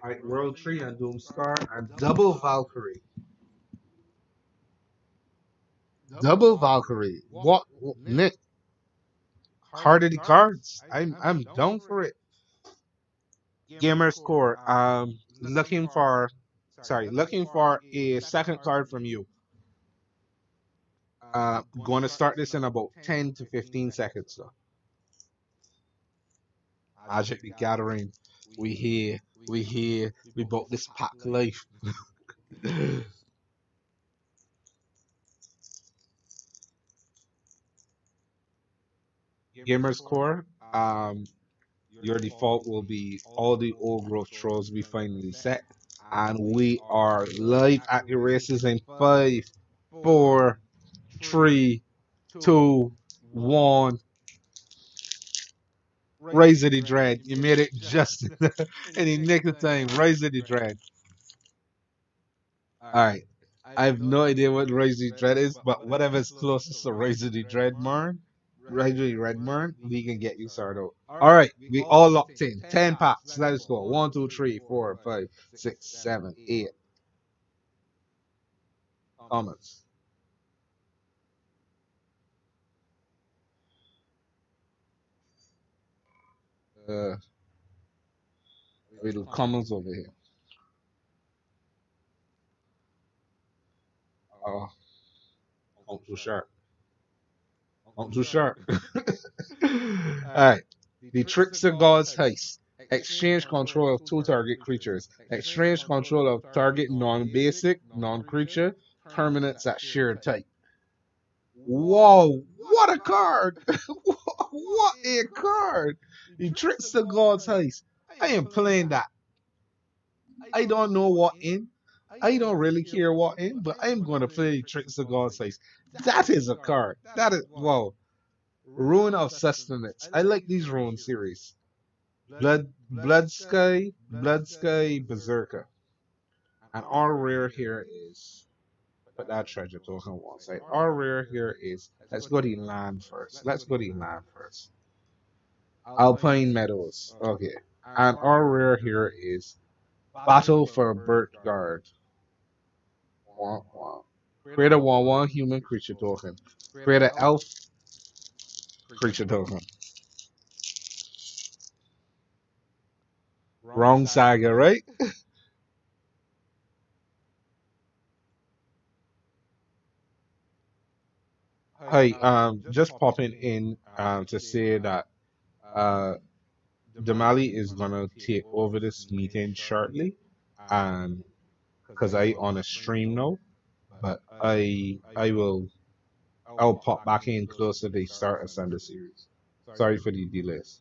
All right, World Tree and Doomscar and double Valkyrie. Double Valkyrie. What Nick? Heart of the cards. I'm down for it. Gamer score. Looking for a second card from you. Going to start this in about 10 to 15 seconds. So, Magic the Gathering. We here. We here. We bought this pack life. Gamer score. Your default will be all the old growth trolls we finally set. And we are live at your races in 5, 4, 3, 2, 1. Rise of the Dread. You made it just in the nick of time. Rise of the Dread. Alright. I have no idea what Rise of the Dread is, but whatever is closest to Rise of the Dread Marn, Rise of the Red Marn, we can get you started out. Alright, we all locked in. 10 packs. Let us go. 1, 2, 3, 4, 5, 6, 7, 8. Comments. Uh, little comments over here. Oh, I'm too sharp. I'm too sharp. All right. The Trickster God's Heist. Exchange control of two target creatures. Exchange control of target non-basic, non-creature, permanents at shared type. Whoa, what a card! What a card! The Trickster God's Heist. I am playing that. I don't know what in. I don't really care what in, but I am going to play Trickster God's Heist. That is a card. That is, wow. Ruin of Sustenance. I like these Ruin series. Blood Sky, Berserker. And our rare here is, put that treasure token on one side. Our rare here is, let's go to land first. Let's go to land first. Alpine Meadows. Okay. And our rare here is Battle for Bird Guard. Wah, wah. Create a 1/1 human creature token. Create an elf creature token. Wrong saga, right? Hi, just popping in to say that uh Damali is gonna take over this meeting shortly, and because I on a stream now, but I'll pop back in closer to the start of Sunday series. Sorry for the delays.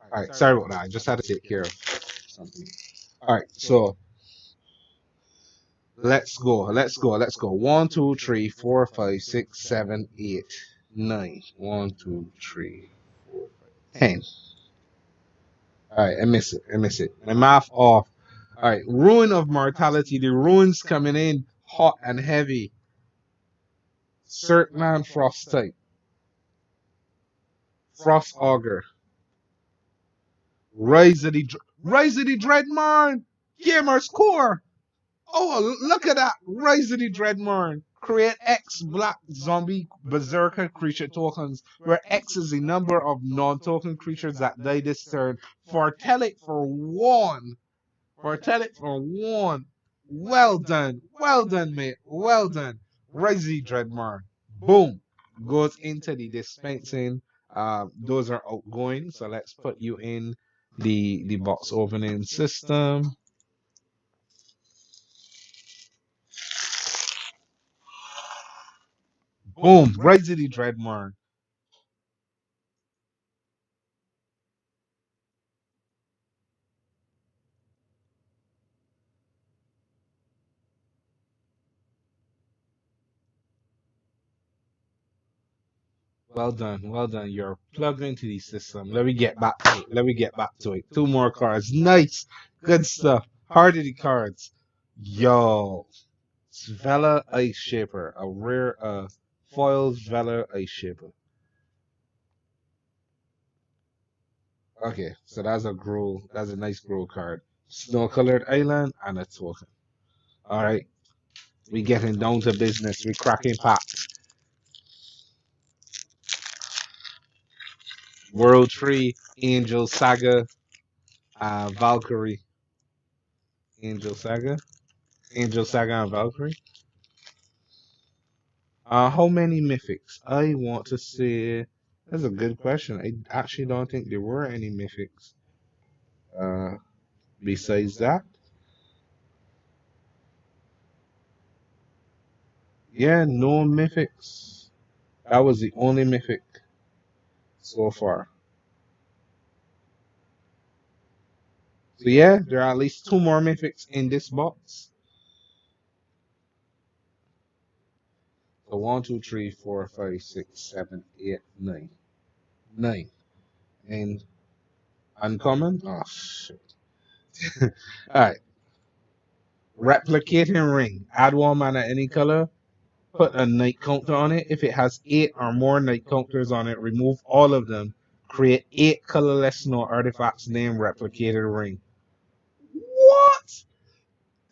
All right, sorry about that. I just had to take care of something. All right, so let's go. 1, 2, 3, 4, 5, 6, 7, 8, 9. 1, 2, 3, 4, 5, 10. All right, I miss it. I miss it. My math off. All right, Ruin of Mortality. The ruins coming in hot and heavy. Circman Frost type. Frost Augur. Rise of the Dreadmon. Gamer's Core. Oh, look at that. Rise of the Dreadmon. Create X Black Zombie Berserker creature tokens, where X is the number of non-token creatures that die this turn. Foretell it for 1. Foretell it for 1. Well done. Well done, mate. Well done. Rise of the Dreadmon. Boom. Goes into the dispensing. Those are outgoing, so let's put you in the box opening system. Boom, right to the Dreadmore. Well done, well done. You're plugged into the system. Let me get back to it. Let me get back to it. 2 more cards. Nice. Good stuff. Heart of the cards. Yo. Svella Ice Shaper. A rare foil Svella Ice Shaper. Okay, so that's a grow. That's a nice grow card. Snow colored island and a token. Alright. We getting down to business. We cracking packs. World Tree, Angel Saga, Valkyrie. Angel Saga. Angel Saga and Valkyrie. How many mythics? I want to say that's a good question. I actually don't think there were any mythics. Uh, besides that, yeah, no mythics. That was the only mythic so far. So yeah, there are at least 2 more mythics in this box. So 1, 2, 3, 4, 5, 6, 7, 8, 9. 9. And uncommon? Oh shit. Alright. Replicating ring. Add 1 mana any color. Put a night counter on it. If it has 8 or more night counters on it, remove all of them. Create 8 colorless snow artifacts named Replicated Ring. What?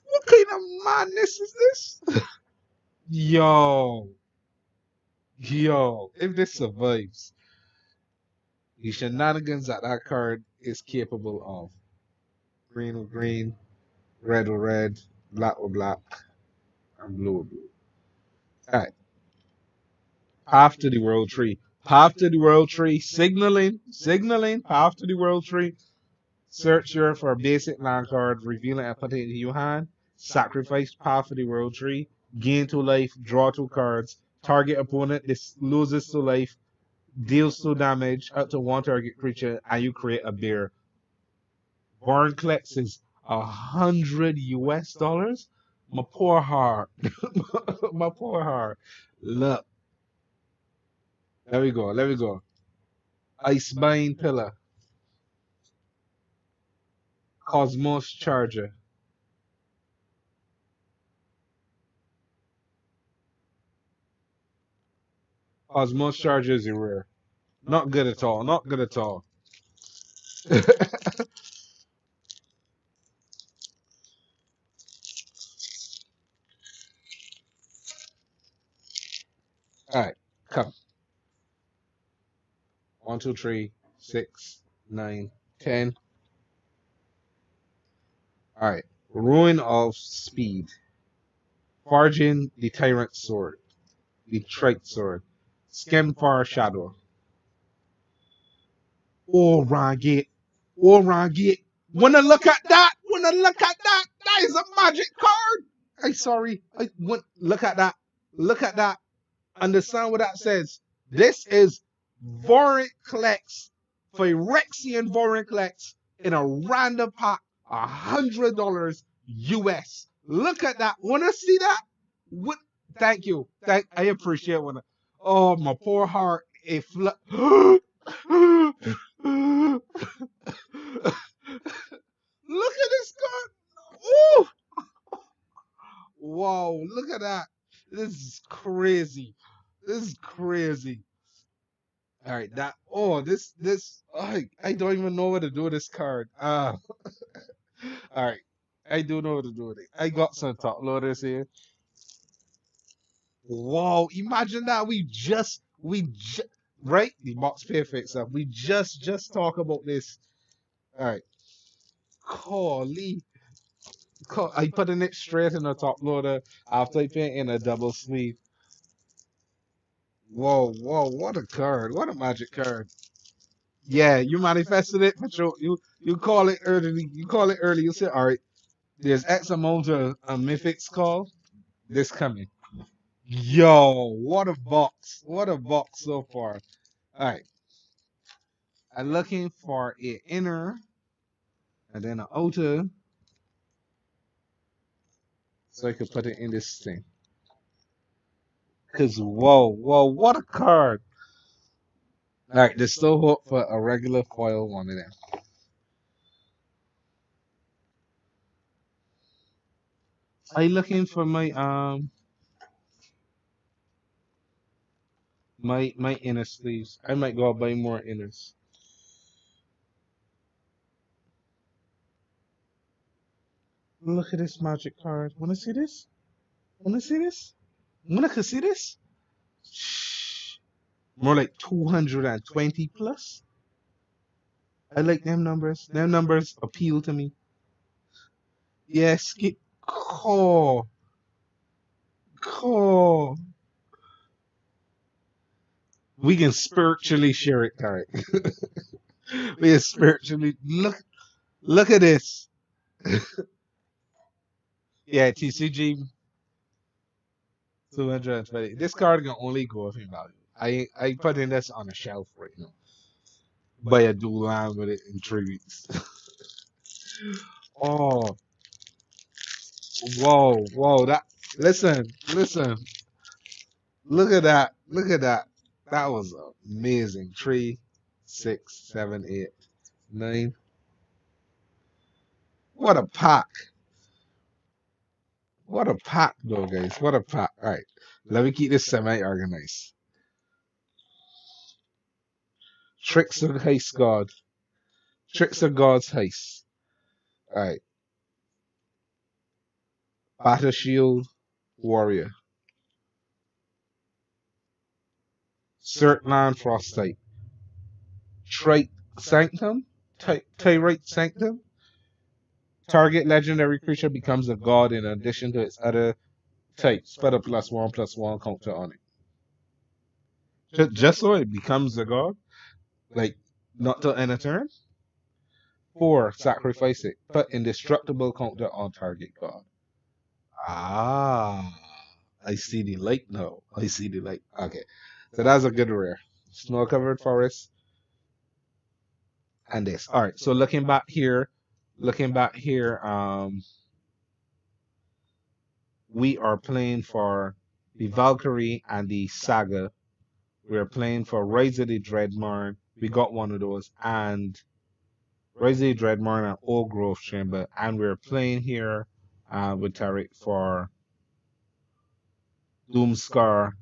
What kind of madness is this? Yo. Yo, if this survives, the shenanigans that that card is capable of. Green with green, red with red, black with black, and blue with blue. Alright, path to the world tree. Path to the world tree, signaling, path to the world tree. Search here for a basic land card, reveal it and put it into your hand. Sacrifice path to the world tree. Gain 2 life, draw 2 cards. Target opponent this loses 2 life, deals 2 damage up to one target creature, and you create a bear. Vorinclex is $100. My poor heart. My poor heart. Look, there we go. There we go. Icebind Pillar. Cosmos Charger. Cosmos Charger is a rare. Not good at all. Not good at all. Alright, come. 1, 2, 3, 6, 9, 10. Alright. Ruin of Speed. Forging the Tyrant Sword. The Trite Sword. Skemfar Shadow. Orangate. Orangate. Wanna look at that? Wanna look at that? That is a magic card. I'm sorry. Look at that. Look at that. Understand what that says? This is Vorinclex, Phyrexian Vorinclex in a random pack, $100 US. Look at that. Wanna see that? What? Thank you. I appreciate one. Oh, my poor heart. Look at this card. Ooh. Wow, look at that. This is crazy. This is crazy. All right, I don't even know what to do with this card. All right, I do know what to do with it. I got some top loaders here. Wow, imagine that right, the box perfect stuff. We just talk about this. All right, holy, I put it straight in the top loader after I put it in a double sleeve. Whoa, whoa, what a card! What a magic card! Yeah, you manifested it, but you call it early. You call it early. You say, all right, there's X amount of mythics called. This coming. Yo, what a box! What a box so far. All right, I'm looking for an inner and then an outer, so I could put it in this thing. Cause whoa, whoa, what a card! All right, there's still hope for a regular foil one of them. Are you looking for my inner sleeves? I might go out buy more inners. Look at this magic card. Wanna see this? Wanna see this? Wanna see this? Shh. More like 220 plus. I like them numbers. Them numbers appeal to me. Yes, get call. Call. We can spiritually share it, Tarek. We can spiritually look at this. Yeah, TCG 220. This card can only go if in value. I putting this on a shelf right now. Buy a dual line with it in 3 weeks. Oh, whoa, whoa! Listen. Look at that. Look at that. That was amazing. 3, 6, 7, 8, 9. What a pack. What a pack, though, guys. What a pack. All right. Let me keep this semi-organized. Tricks of Heist God. Tricks of God's Heist. All right. Battle Shield Warrior. Cert Land Frost type. Trite Sanctum. Tyrite Sanctum. Target legendary creature becomes a god in addition to its other types. Put a +1/+1 counter on it. Just so it becomes a god. Like, not till end of turn. 4. Sacrifice it. Put indestructible counter on target god. Ah. I see the light now. I see the light. Okay. So that's a good rare. Snow covered forest and this. Alright, so looking back here, we are playing for the Valkyrie and the Saga. We're playing for Rise of the Dreadmarn. We got one of those, and Rise of the Dreadmarn and Old Growth Chamber. And we're playing here with Tarek for Doomscar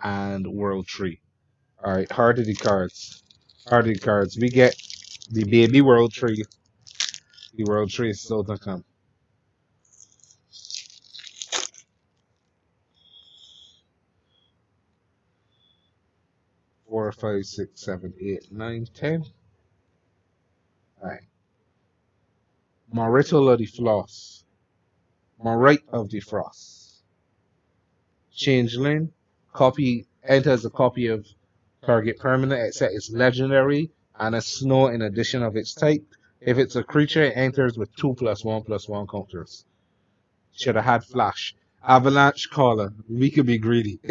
and World Tree. Alright, heart of the cards. Heart of the cards. We get the baby World Tree. The World Tree is still to come. 4, 5, 6, 7, 8, 9, 10. Alright. Marital of the Floss. Marite of the Frost. Changeling. Copy enters a copy of target permanent except it's legendary and a snow in addition of its type. If it's a creature, it enters with 2/1/1 counters. Should have had flash. Avalanche Caller. We could be greedy.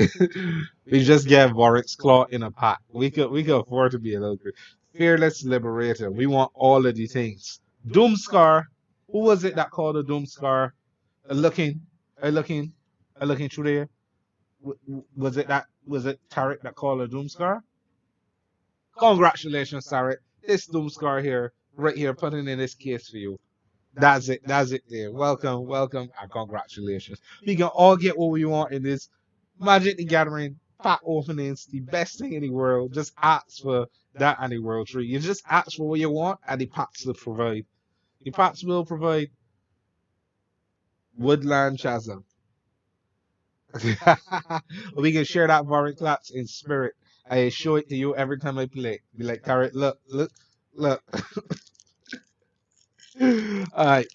We just get Vorix Claw in a pack. We could afford to be a little greedy. Fearless Liberator. We want all of these things. Doomscar. Who was it that called a Doomscar? Looking, looking through there. Was it Tarek that called a Doomscar? Congratulations, Tarek. This Doomscar here, right here, putting in this case for you. That's it there. Welcome, and congratulations. We can all get what we want in this Magic the Gathering pack openings, the best thing in the world. Just ask for that and the World Tree. You just ask for what you want, and the packs will provide. The packs will provide Woodland Chasm. We can share that Variclaps in spirit. I show it to you every time I play. Be like, Tarek, look. Alright.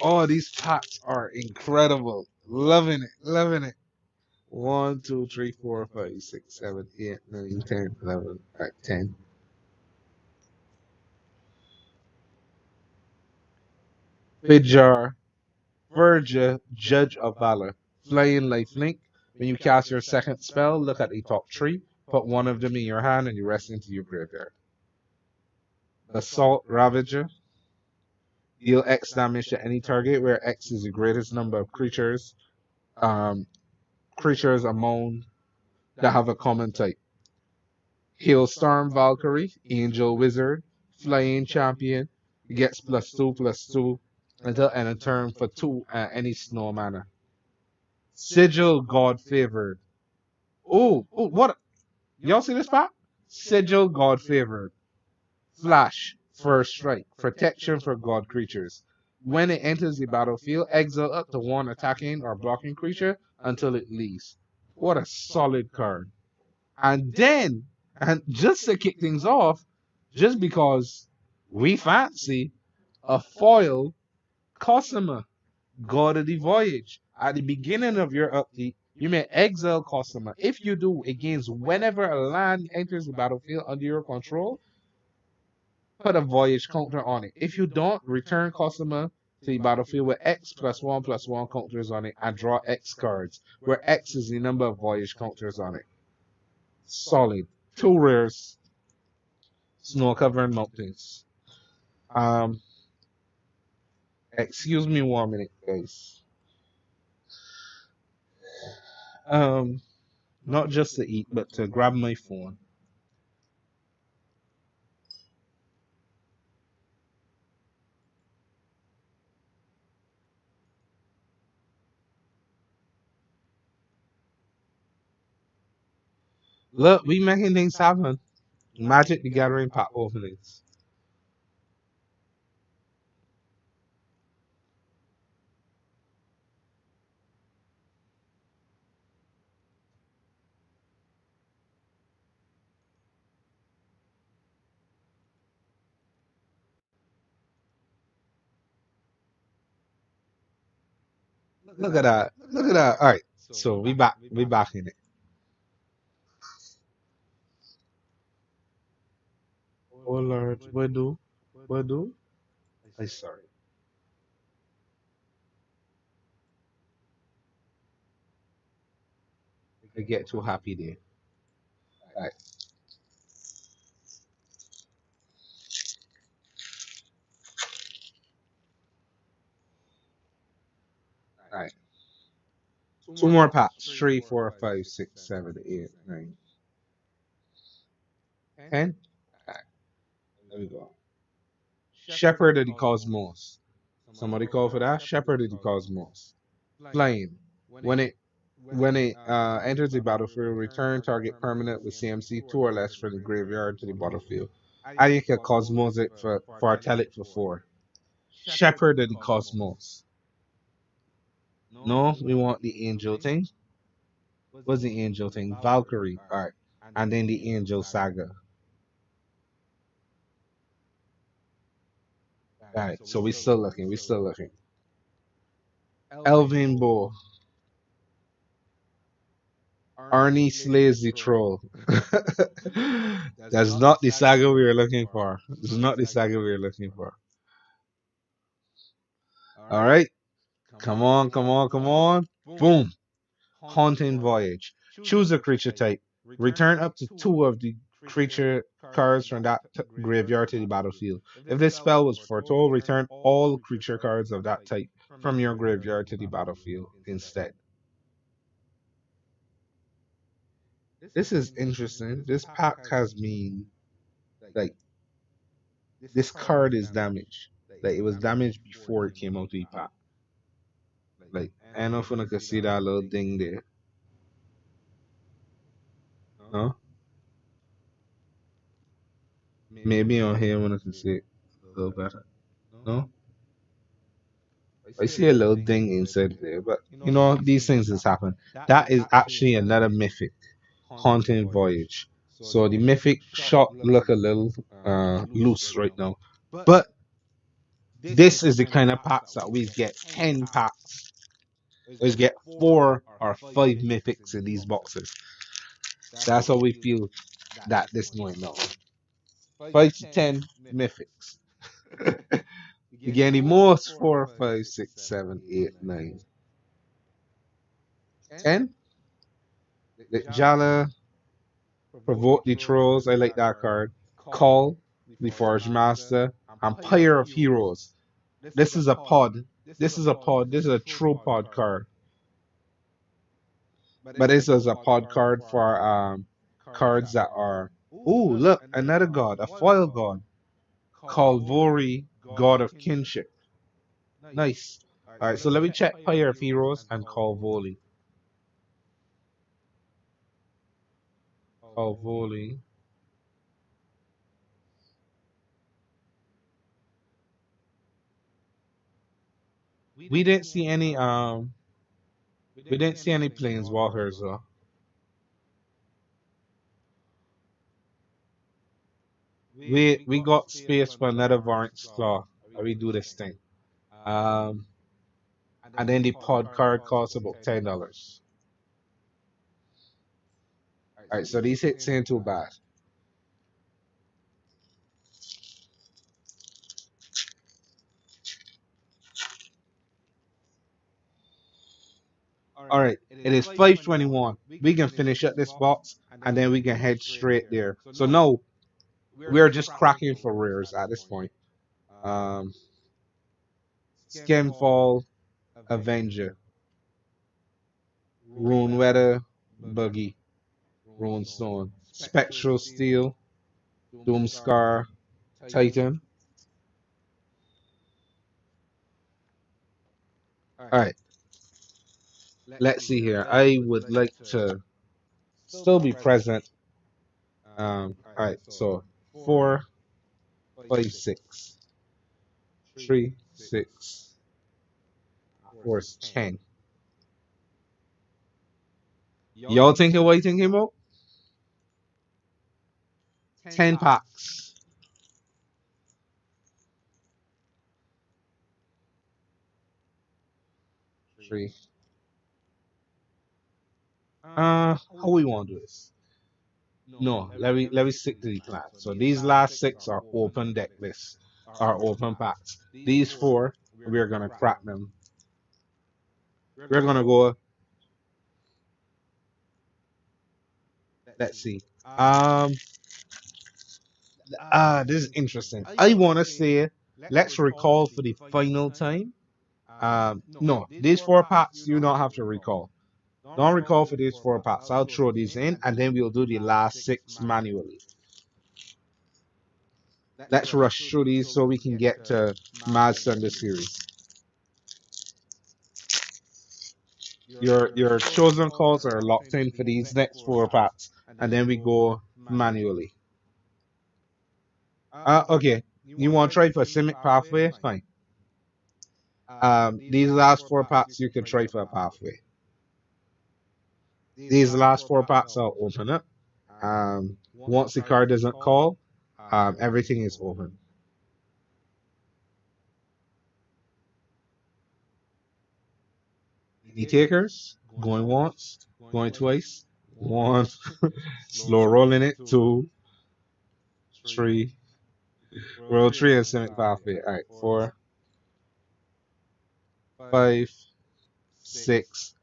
Oh, these packs are incredible. Loving it. 1, 2, 3, 4, 5, 6, 7, 8, 9, 10, 11. Alright, 10. Vidjar, Verja, Judge of Valor. Flying Lifelink. When you cast your second spell, look at the top 3. Put one of them in your hand and you rest into your graveyard. Assault Ravager. Deal X damage to any target where X is the greatest number of creatures among that have a common type. Hailstorm Valkyrie, Angel Wizard, Flying Champion, gets +2/+2 until end of turn for 2 at any snow mana. Sigil God Favored. Oh, what? Y'all see this pack? Sigil God Favored. Flash, First Strike, protection for God creatures. When it enters the battlefield, exile up to 1 attacking or blocking creature until it leaves. What a solid card. And just to kick things off, just because we fancy a foil Cosima, God of the Voyage. At the beginning of your update, you may exile Cosima. If you do, it gains whenever a land enters the battlefield under your control, put a Voyage counter on it. If you don't, return Cosima to the battlefield with X +1/+1 counters on it and draw X cards, where X is the number of Voyage counters on it. Solid. 2 rares. Snow covered mountains. Excuse me 1 minute, guys. Not just to eat, but to grab my phone. Look, we making things happen. Magic the Gathering pack openings. Look at that. Look at that. All right. So we back. We back in it. Oh Lord, what do? What do? I sorry. I get too happy there. All right. All right. Two more packs. Three, four, five, six, seven, eight, nine, 10. All right. There we go. Shepherd of the Cosmos. Somebody call for that. Shepherd of the Cosmos. Flying. When it enters the battlefield, return target permanent with CMC two or less from the graveyard to the battlefield. Ayaka Cosmosic for Telic for four. Shepherd of the Cosmos. No, we want the angel thing. What's the angel thing? Valkyrie. Alright. And then the angel saga. Alright, so we still looking. We still looking. Elvin Bull. Arnie slays the troll. That's not the saga we were looking for. This is not the saga we were looking for. All right. Come on, come on, come on. Boom. Haunting Voyage. Choose a creature type. Return up to two of the creature cards from that graveyard to the battlefield. If this spell was foretold, return all creature cards of that type from your graveyard to the battlefield instead. This is interesting. This pack has mean like this card is damaged. Like it was damaged before it came out to the pack. Like I don't know if I can see that little ding there. No? Maybe on here when I can see it a little better. No? I see a little ding inside there, but these things has happened. That is actually another mythic, Haunting Voyage. So the mythic shot look a little loose right now. But this is the kind of packs that we get 10 packs. We get four or five mythics in these boxes. That's how we feel that this going now. 5 to 10 mythics. You get any more? 4, 5, 6, 7, 8, 9, 10. The Jala, Provoke the Trolls. I like that card. Call, the Forge Master, and Pyre of Heroes. This is a pod. This is a pod. This is a true pod card. But this is a pod card for cards that are. Ooh, look, another god, a foil god called Vori, God of Kinship. Nice. Alright, so let me check Pyre of Heroes and call Voli. Call Voli. We didn't see any planeswalkers though. We got space for another Varant's Claw. How we do this thing. Um and then the pod card costs about $10. Alright, so these hits ain't too bad. Alright, it is 5:21. We can finish up this box and then we can head straight there. So no, we're just cracking for rares at this point. Um Skinfall, Avenger, Rune Weather, Buggy, Rune Stone, Spectral Steel, Doomscar, Titan. Alright, let's see here. I would like to still be present. Alright, so 4, 5, 6, 3, 6, 4 is 10. Y'all thinking what you thinking about? 10 packs. Three. How we want to do this? No, let me stick to the plan. So these last six are open deck lists, are open packs. These four, we're gonna crack them. We're gonna go. Let's see. Um, this is interesting. I wanna say, let's recall for the final time. No, these four packs you don't have to recall. Don't recall for these four packs. I'll throw these in, and then we'll do the last six manually. Let's rush through these so we can get to MAJH Thunder series. Your chosen calls are locked in for these next four packs, and then we go manually. Okay. You want to try for Simic Pathway? Fine. These last four packs you can try for a pathway. These last four packs I'll open up. Once the card doesn't call, everything is open. The takers going once, going twice, one, slow rolling it, two, three, roll three and Simic Pathway. All right, four, five, six,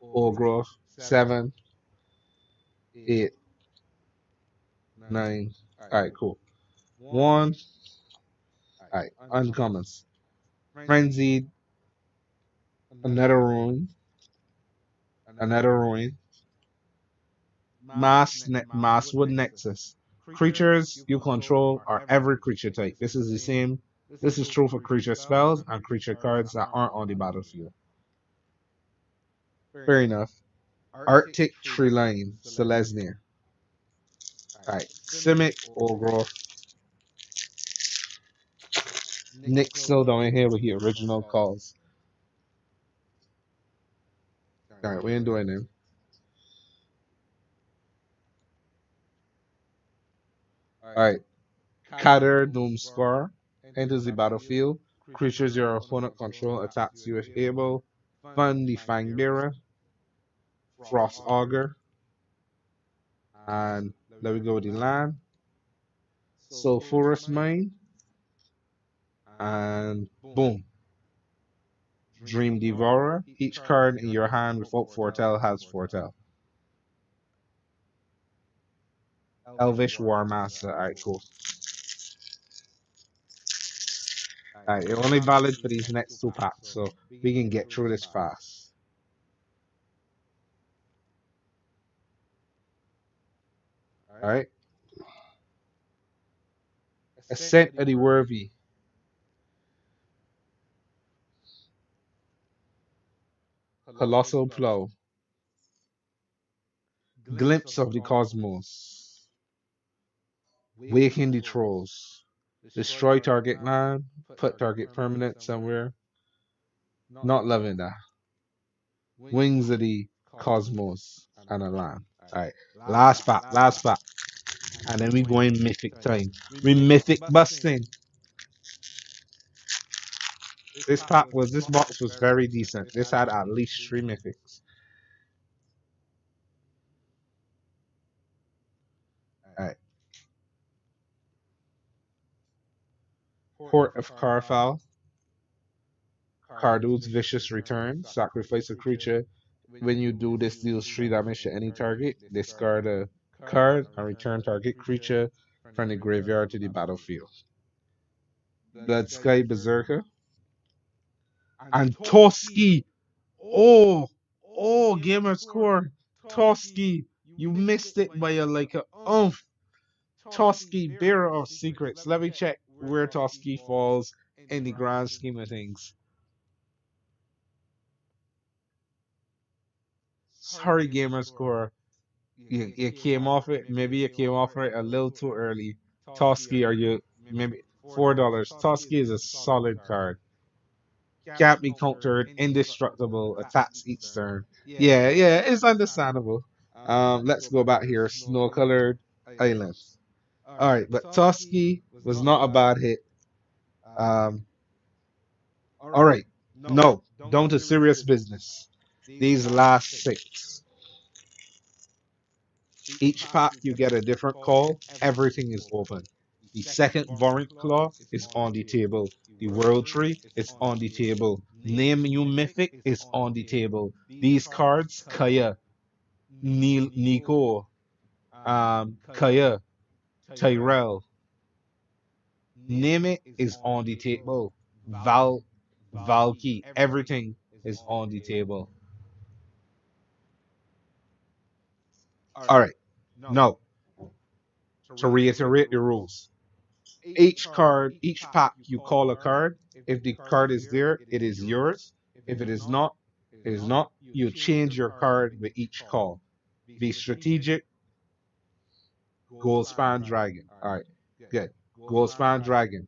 old growth, seven, eight, nine. All right, cool. One. All right, uncommons. Frenzied, another ruin, another ruin. Masswood Nexus. Creatures you control are every creature type. This is the same. This is true for creature spells and creature cards that aren't on the battlefield. Fair enough. Arctic Tree Line, Selesnya. Alright, Simic, Ogre. Nick's still down here with the original calls. Alright, we ain't doing them. Alright, Kader Doomscar enters the battlefield. Creatures your opponent control attacks you if able. Fund the Fangbearer, Frost Augur, and let me go with the land. Sulphurous Mine, and boom, Dream Devourer. Each card in your hand without foretell has foretell. Elvish War Master. Alright, cool. Alright, it's only valid for these next two packs, so we can get through this fast. Alright. Ascent of the Worthy. Colossal Plow. Glimpse of the Cosmos. Waking the Trolls. Destroy target land. Put target permanent somewhere. Not loving that. Wings of the Cosmos and a land. Alright. Last pack. Last pack. And then we go in mythic time. We mythic busting. This box was very decent. This had at least three mythics. Alright. Port of Carfal. Cardu's Vicious Return. Sacrifice a creature. When you do this, deals 3 damage to any target. Discard a card and return target creature from the graveyard to the battlefield. Blood Sky Berserker. And Toski. Oh, gamer score. Toski. You missed it by like a oomph. Toski, bearer of secrets. Let me check where Toski falls in the grand scheme of things. Sorry, gamer score. You came off it. Maybe you came off it a little too early. Toski, are you maybe $4? Toski is a solid card. Can't be countered. Indestructible. Attacks each turn. Yeah, it's understandable. Let's go back here. Snow-colored island. All right, but Toski was not a bad hit. All right, no, Down to serious business. These last six. Each pack you get a different call. Everything is open. The second Warrant Claw is on the table. The World Tree is on the table. Name You Mythic is on the table. These cards, Kaya, Nico, Kaya, Tyrell, name it is on the table. Valky, everything is on the table. All right, now to reiterate the rules. Each card, each pack, you call a card. If the card is there, it is yours. If it is not, it is not. You change your card with each call. Be strategic. Gold Span Dragon. All right, good. Gold Span Dragon.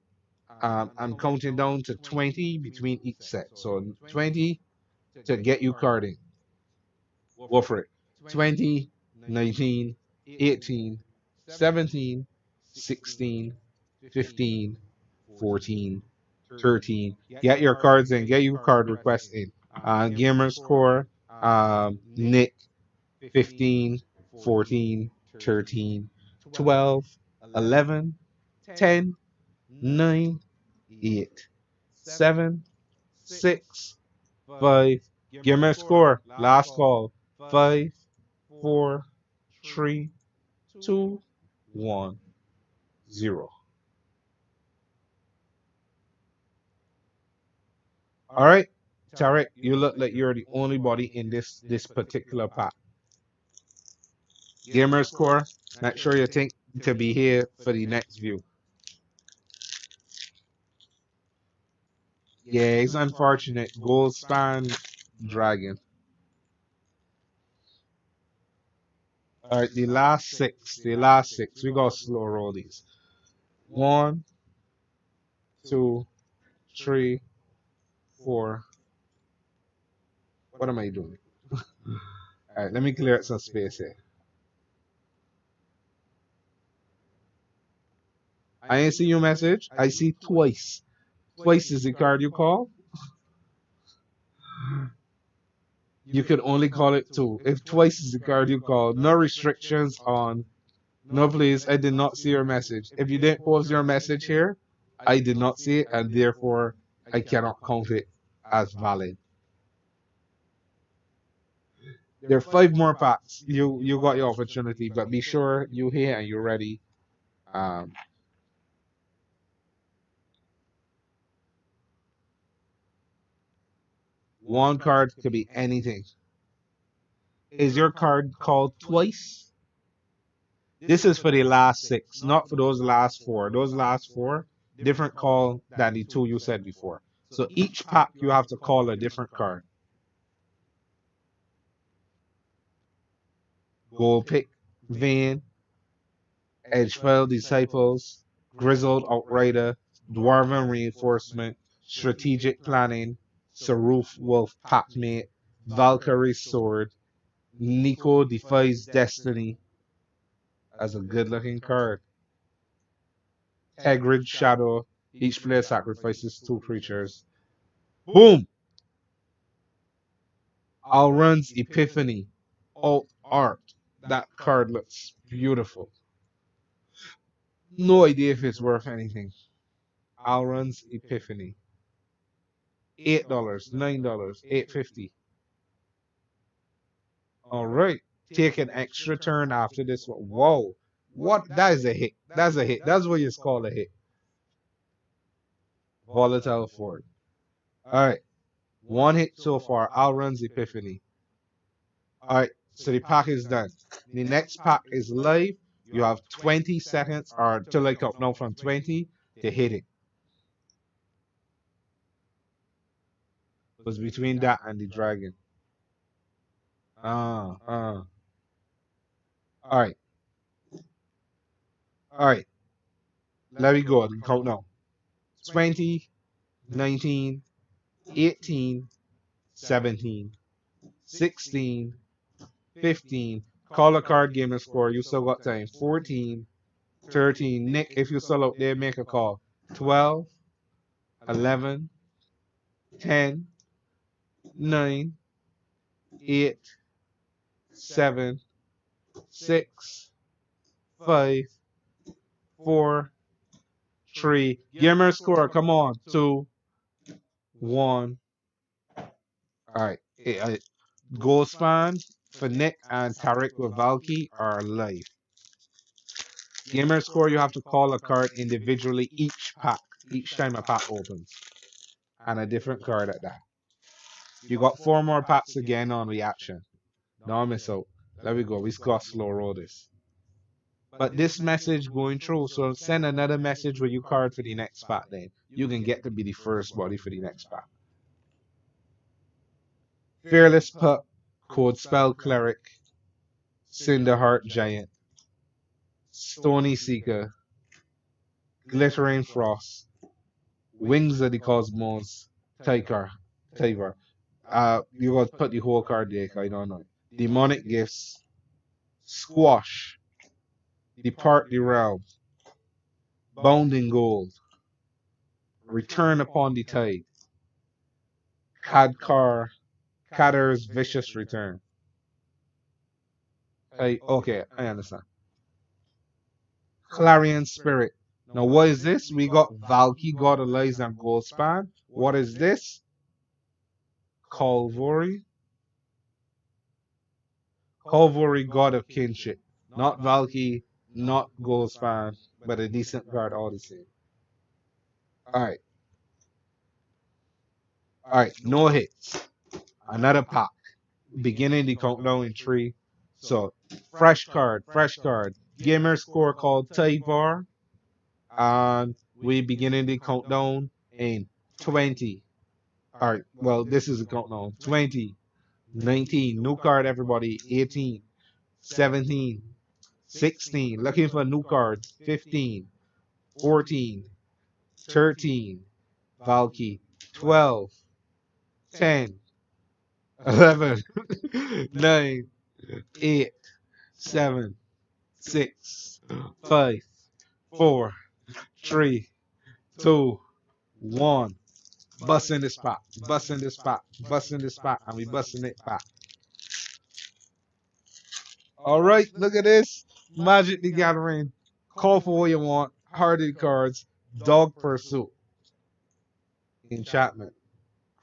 I'm counting down to 20 between each set. So 20 to get you carding. Go for it. 20, 19, 18, 17, 16, 15, 14, 13. Get your cards in. Get your card requests in. Gamer score, Nick, 15, 14, 13, 12, 11, 10, 9, 8, 7, 6, 5. Give me a score. Last call. 5, 4, 3, 2, 1, 0. All right, Tarek, you look like you're the only body in this particular pack. Gamer score. Make sure you think to be here for the next view. Yeah, it's unfortunate. Gold Span Dragon. All right, the last six. The last six. We got slow roll these. 1, 2, 3, 4. What am I doing? All right, let me clear out some space here. I ain't see your message. I see twice. Twice is the card you call. You could only call it two. If twice is the card you call, no restrictions on. No, please. I did not see your message. If you didn't post your message here, I did not see it, and therefore I cannot count it as valid. There are 5 more packs. You got your opportunity, but be sure you here and you're ready. Um, one card could be anything. Is your card called twice? This is for the last six, not for those last four. Those last four, different call than the two you said before. So each pack you have to call a different card. Gold Pick, Van, Edgefell Disciples, Grizzled Outrider, Dwarven Reinforcement, Strategic Planning, Saruf Wolf Packmate, Valkyrie Sword, Nico Defies Destiny as a good looking card. Tegrid Shadow, each player sacrifices 2 creatures. Boom! Alrun's Epiphany, Alt Art. That card looks beautiful. No idea if it's worth anything. Alrun's Epiphany. $8, $9, $8.50. All right. Take an extra turn after this one. Whoa. What? That is a hit. That's a hit. That's what you call a hit. Volatile Ford. All right. One hit so far. Alrun's Epiphany. All right. So the pack is done. The next pack is live. You have 20 seconds or to like up now from 20 to hit it. It was between that and the dragon. All right. All right. Let me go. Count now. 20, 19, 18, 17, 16, 15. Call a card, gamer score. You still got time. 14, 13. Nick, if you're still out there, make a call. 12, 11, 10, 9, 8, 7, 6, 5, 4, 3. Give me a score. Come on. 2, 1. All right. Goal span for Nick and Tarek with Valky are live. Gamer score, you have to call a card individually each time a pack opens. And a different card at that. You got 4 more packs again on reaction. Don't miss out. There we go. We got slow roll this. But this message going through, so send another message with your card for the next pack then. You can get to be the first body for the next pack. Fearless Pup, Code Spell Cleric, Cinderheart Giant, Stony Seeker, Glittering Frost, Wings of the Cosmos, Tiger. You got to put the whole card deck, I don't know. Demonic Gifts, Squash, Depart the Realm, Bounding Gold, Return Upon the Tide, Cadder's Vicious Return. Okay, I understand. Clarion Spirit. Now, what is this? We got Valky, God of Lies, and Goldspan. What is this? Calvary. Calvary, God of Kinship. Not Valky, not Goldspan, but a decent card all the same. Alright. Alright, no hits. Another pack. Beginning the countdown in 3. So, fresh card. Gamer score called Tyvar. And we beginning the countdown in 20. Alright, well, this is a countdown. 20, 19, new card, everybody. 18, 17, 16, looking for new cards. 15, 14, 13, Valky. 12, 10, 11, 9, 8, 7, 6, 5, 4, 3, 2, 1. Busting this pack, and we busting it back. Alright, look at this. Magic the Gathering. Call for what you want. Hardy cards. Dog Pursuit. Enchantment.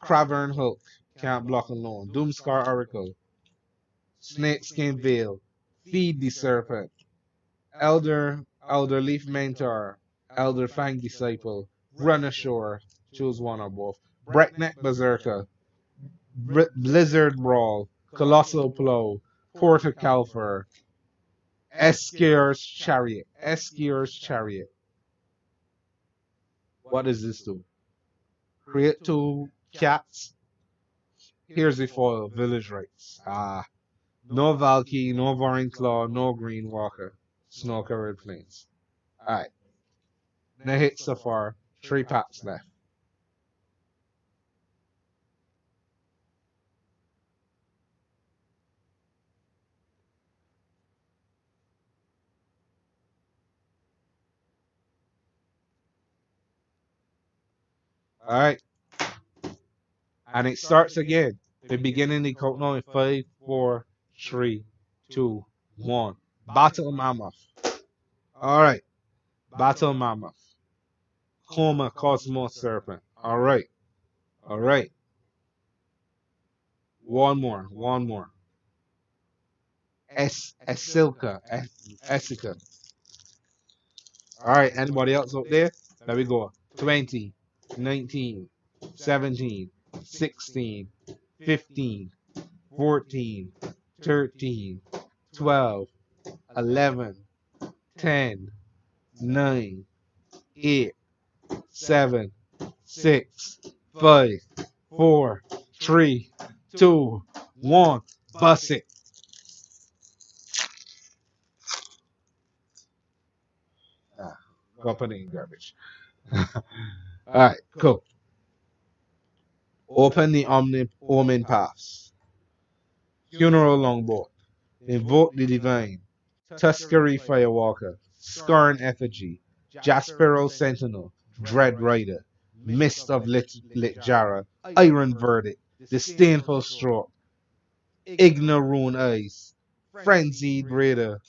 Cavern Hook. Can't block alone. Doomscar Oracle. Snakeskin Veil. Feed the Serpent. Elder Leaf Mentor. Elder Fang Disciple. Run Ashore. Choose one or both. Breakneck Berserker. Blizzard Brawl. Colossal Plow. Porter Calfer. Eskier's Chariot. What does this do? Create 2 cats. Here's the foil. Village Rites. No Valky, no Vorinclaw, no Green Walker. Snow Covered Plains. Alright. Now hit so far. 3 packs left. Alright. And it starts again. The beginning the countdown in 5, 4, 3, 2, 1. Battle Mammoth. Alright. Battle Mammoth. Coma Cosmos Serpent. Alright. One more. Esilka. Alright, anybody else out there? There we go. 20, 19, 17, 16, 15, 14, 13, 12, 11, 10, 9, 8, 7, 6, 5, 4, 3, 2, 1. Bust it. Go put it in garbage. Alright, cool. Open the Omen Paths. Funeral Longboat. Invoke the Divine. Tuskegee Firewalker. Skarn Effigy. Jaspero Sentinel. Dread Rider. Mist of Lit Jara. Iron Verdict. disdainful stroke, ignorant eyes, frenzied breather,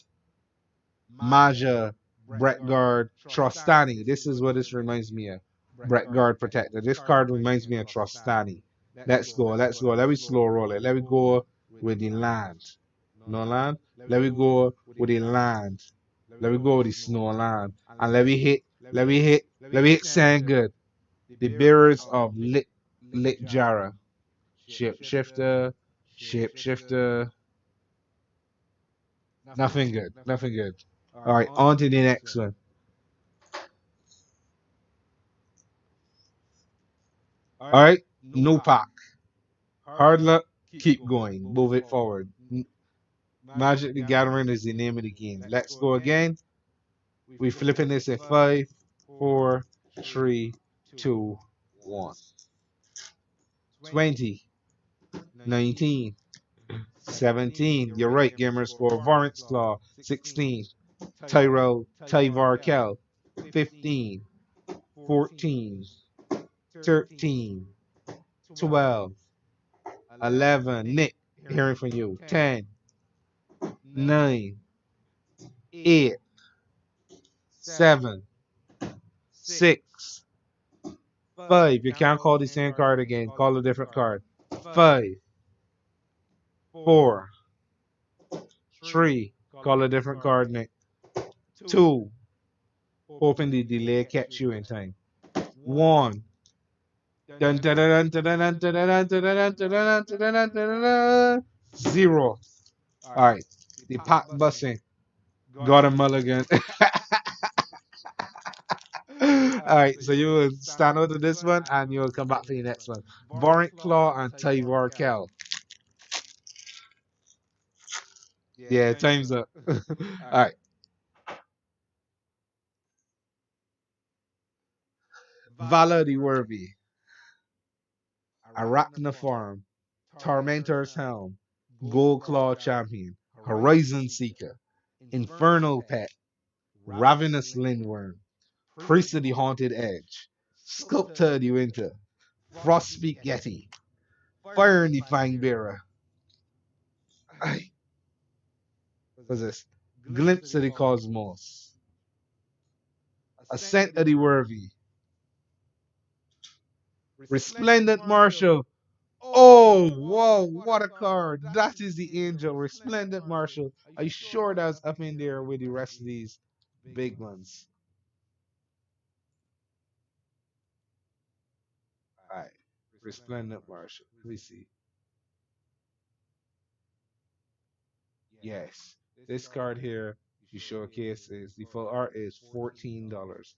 MAJH, Brett Guard, Trostani. This is what this reminds me of. Brett Guard Protector. This card reminds me of Trostani. Let's go, let's go. Let me slow roll it. Let me go with the land. No land? Let me go with the land. Let me go with the snow land. And let me hit sand good. The bearers of Lit Jara. Shifter, shifter. Nothing good, nothing good. All right, on to the next one. All right, new pack. Hard luck, keep going, move it forward. Magic the Gathering is the name of the game. Let's go again. We flipping this in 5, 4, 3, 2, 1. 20, 19, 17. You're right, gamers score. Varant's Claw, 16. Tyvar Kel, 15, 14, 13, 12, 11. Nick, hearing from you. 10, 9, 8, 7, 6, 5. You can't call the same card again. Call a different card. 5, 4, 3. Call a different card, Nick. 2. Hoping the delay catch you in time. 1. Dun, dun, dun, dun, dun, dun, dun, dun, dun, dun, dun, dun, dun, dun, dun, dun. 0. All right. The pack busting. Got a mulligan. All right, so you will stand out of this one and you'll come back for the next one. Varant Claw and Tyvar Kel. Yeah, time's up. All right. Valor the Worthy. Arachniform. Tormentor's Helm. Gold Claw Champion. Horizon Seeker. Infernal Pet. Ravenous Lindworm. Priest of the Haunted Edge. Sculptor of the Winter. Frostpeak Yeti. Fire in the Fangbearer. What's this? Glimpse of the Cosmos. Ascent of the Worthy. Resplendent Marshal. Oh, whoa, what a card. That is the Angel. Resplendent Marshal. Are you sure that's up in there with the rest of these big ones? All right. Resplendent Marshal. Let me see. Yes. This card here, you showcase is the full art is $14.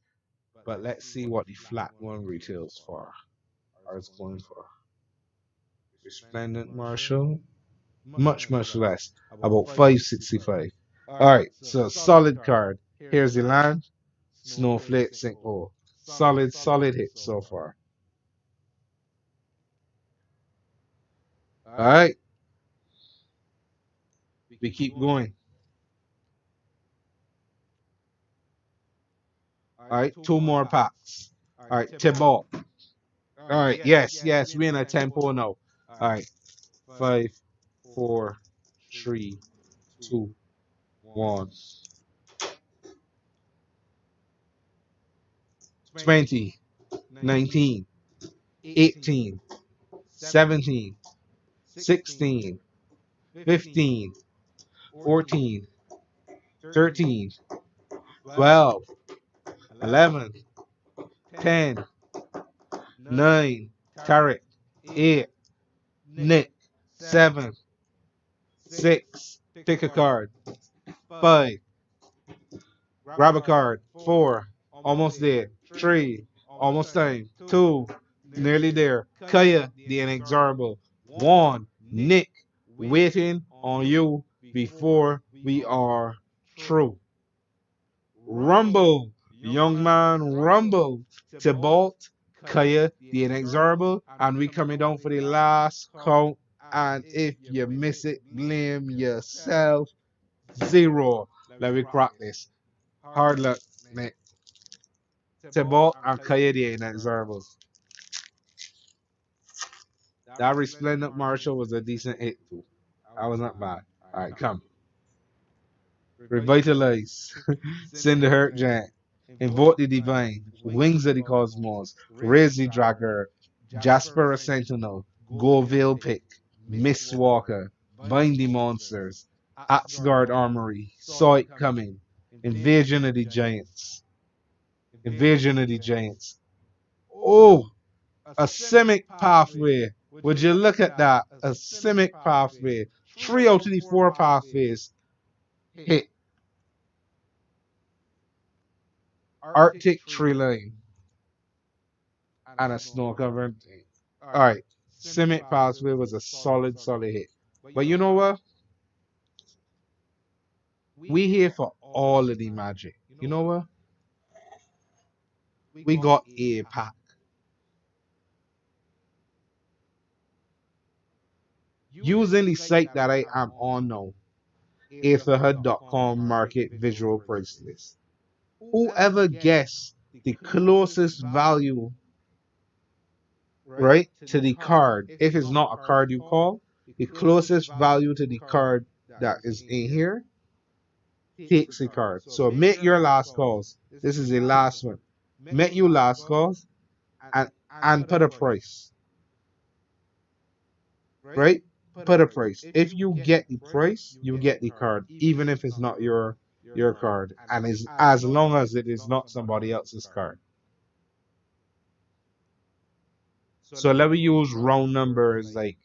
But let's see what the flat one retails for. Or it's going for. Resplendent Marshal. Much less. About 565. Alright, so solid card. Here's the land. Snowflake sinkhole. Solid hit so far. Alright, we keep going. Alright, 2 more packs. Alright, Tibalt. Alright, yes, we're in a tempo now. Alright, 5, 4, 3, 2, 1. 20, 19, 18, 17, 16, 15, 14, 13, 12, 11, 10, 9, Tarek, 8, Nick, 7, 6, pick a card, 5, grab a card, 4, almost there, 3, almost time, 2, nearly there, Kaya, the inexorable, 1, Nick, waiting on you before we are through. Rumble, young man, rumble. Tibalt, Kaya, the inexorable, and we coming down for the last count. And if you miss it, blame yourself. 0. Let me crack this. Hard luck, Nick. Tibalt and Kaya, the inexorable. That resplendent Marshall was a decent hit too. That was not bad. All right, come. Revitalize. Send the hurt giant. Invoke the divine. Wings of the cosmos. Raise the dragger. Jasper a sentinel. Go Veil pick. Miss Walker. Bind the monsters. Axgard armory. Saw it coming. Invasion of the giants. Invasion of the giants. Oh, a simic pathway. Would you look at that? A simic pathway. 3 out of the 4 pathways hit. Arctic tree line and a snow covered thing. Alright. Simic pathway was a solid hit. But you know what? We here for all of the magic. You know what? We got a pack. Using the site that I am on now, etherhud.com market visual price list. Whoever guessed the closest value, right, to the card, if it's not a card you call, the closest value to the card that is in here takes a card. So make your last calls. This is the last one. Make your last calls and put a price, right? Put a price. If you get the price, you get the card, even if it's not your card, and as long as it is not somebody else's card. So let me use round numbers like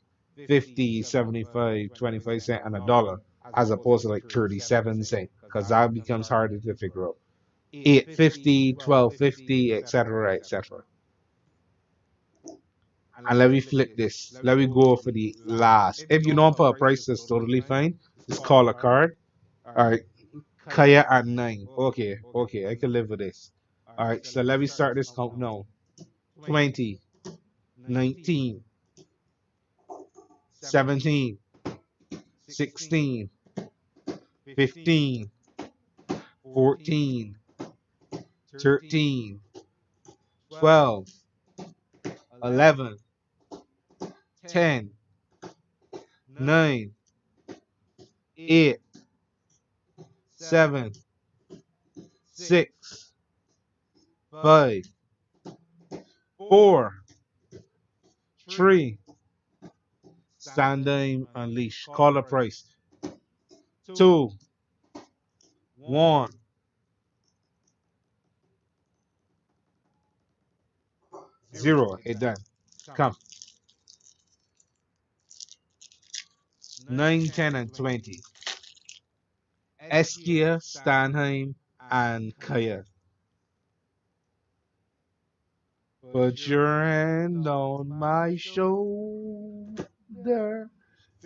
50, 75, 25 cents, and a dollar, as opposed to like 37 cents, because that becomes harder to figure out. 8.50, 12.50, etc., etc. And let me flip this. Let me go for the last. If you don't put a price, that's totally fine. Just call a card. All right. Kaya at 9. Okay, okay, I can live with this. All right, so let me start this count now. 20, 19, 17, 16, 15, 14, 13, 12, 11, 10, 9, 8, 7, 6, 5, 4, 3, Kaldheim Unleash. Call a price. 2, 1, 0. It done. Come. 9, 10, and 20. Eskia, Stanheim, and Kaya. Put your hand on my shoulder.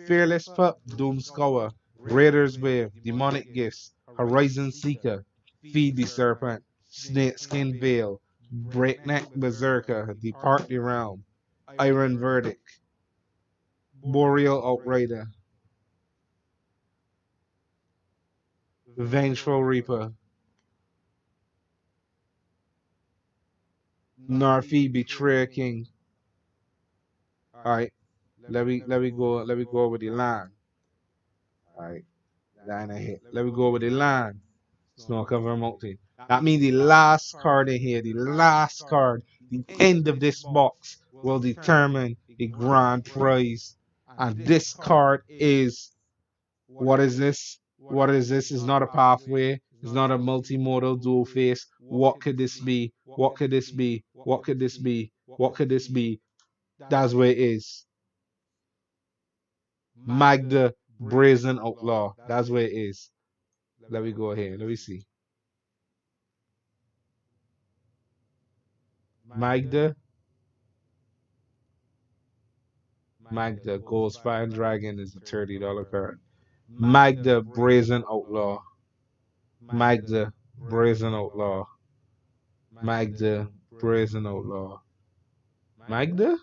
Fearless Pup, Doomscour, Raiders Wave, Demonic Gifts, Horizon Seeker, Feed the Serpent, Snakeskin Veil, Breakneck Berserker, Depart the Realm, Iron Verdict, Boreal Outrider, Vengeful Reaper, Narfi Betrayer King. Alright, let me go over the line. Alright, line I hit. Let me go over the line. Snow Cover Mountain. That means the last card in here, the last card, the end of this box will determine the grand prize. And this card is, what is this? What is this? It's not a pathway. It's not a multimodal dual face. What could this be? What could this be? What could this be? What could this be? That's where it is. Magda Brazen Outlaw. That's where it is. Let me go here. Let me see. Magda. Magda Gold Spine Dragon is a $30 card. Magda Brazen Outlaw. Magda Brazen Outlaw. Magda Brazen Outlaw. Magda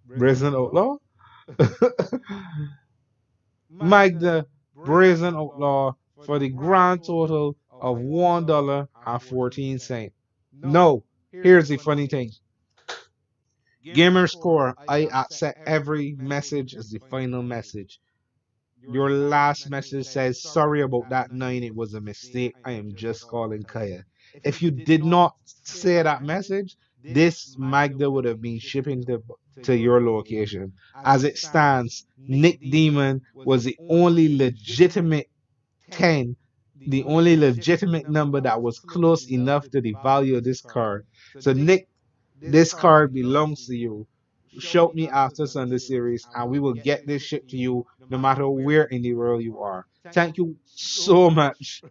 Brazen Outlaw? Magda Brazen Outlaw for the grand total of $1.14. No, here's the funny thing. Gamer score. I accept every message as the final message. Your last message says, sorry about that 9. It was a mistake. I am just calling Kaya. If you did not say that message, this Magda would have been shipping to your location. As it stands, Nick Demon was the only legitimate 10, the only legitimate number that was close enough to the value of this card. So, Nick, this card belongs to you. Shout me after Sunday series, and we will get this shit to you no matter where in the world you are. Thank you so much.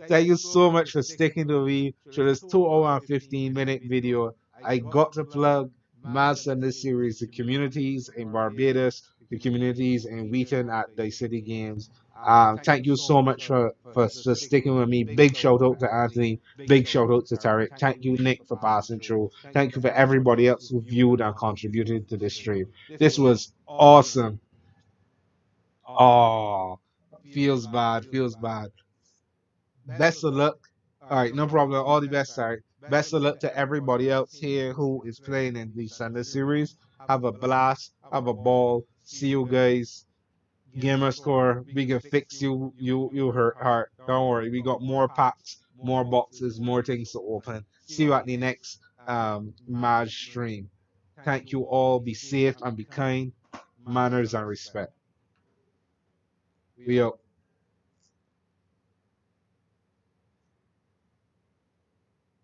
Thank you so much for sticking to me through this 2 hour and 15-minute video. I got to plug my Sunday series, the communities in Barbados, the communities in Wheaton at the City Games. Thank you so much for sticking with me. Big shout out to Anthony. Big shout out to Tarek. Thank you, Nick, for passing through. Thank you for everybody else who viewed and contributed to this stream. This was awesome. Oh, feels bad, feels bad. Best of luck. All right, no problem. All the best, Tarek. Best of luck to everybody else here who is playing in the Sunday series. Have a blast. Have a ball. See you guys. Gamer score. We can fix you hurt heart. Don't worry. We got more packs, more boxes, more things to open. See you at the next MAJH stream. Thank you all. Be safe and be kind. Manners and respect. We out.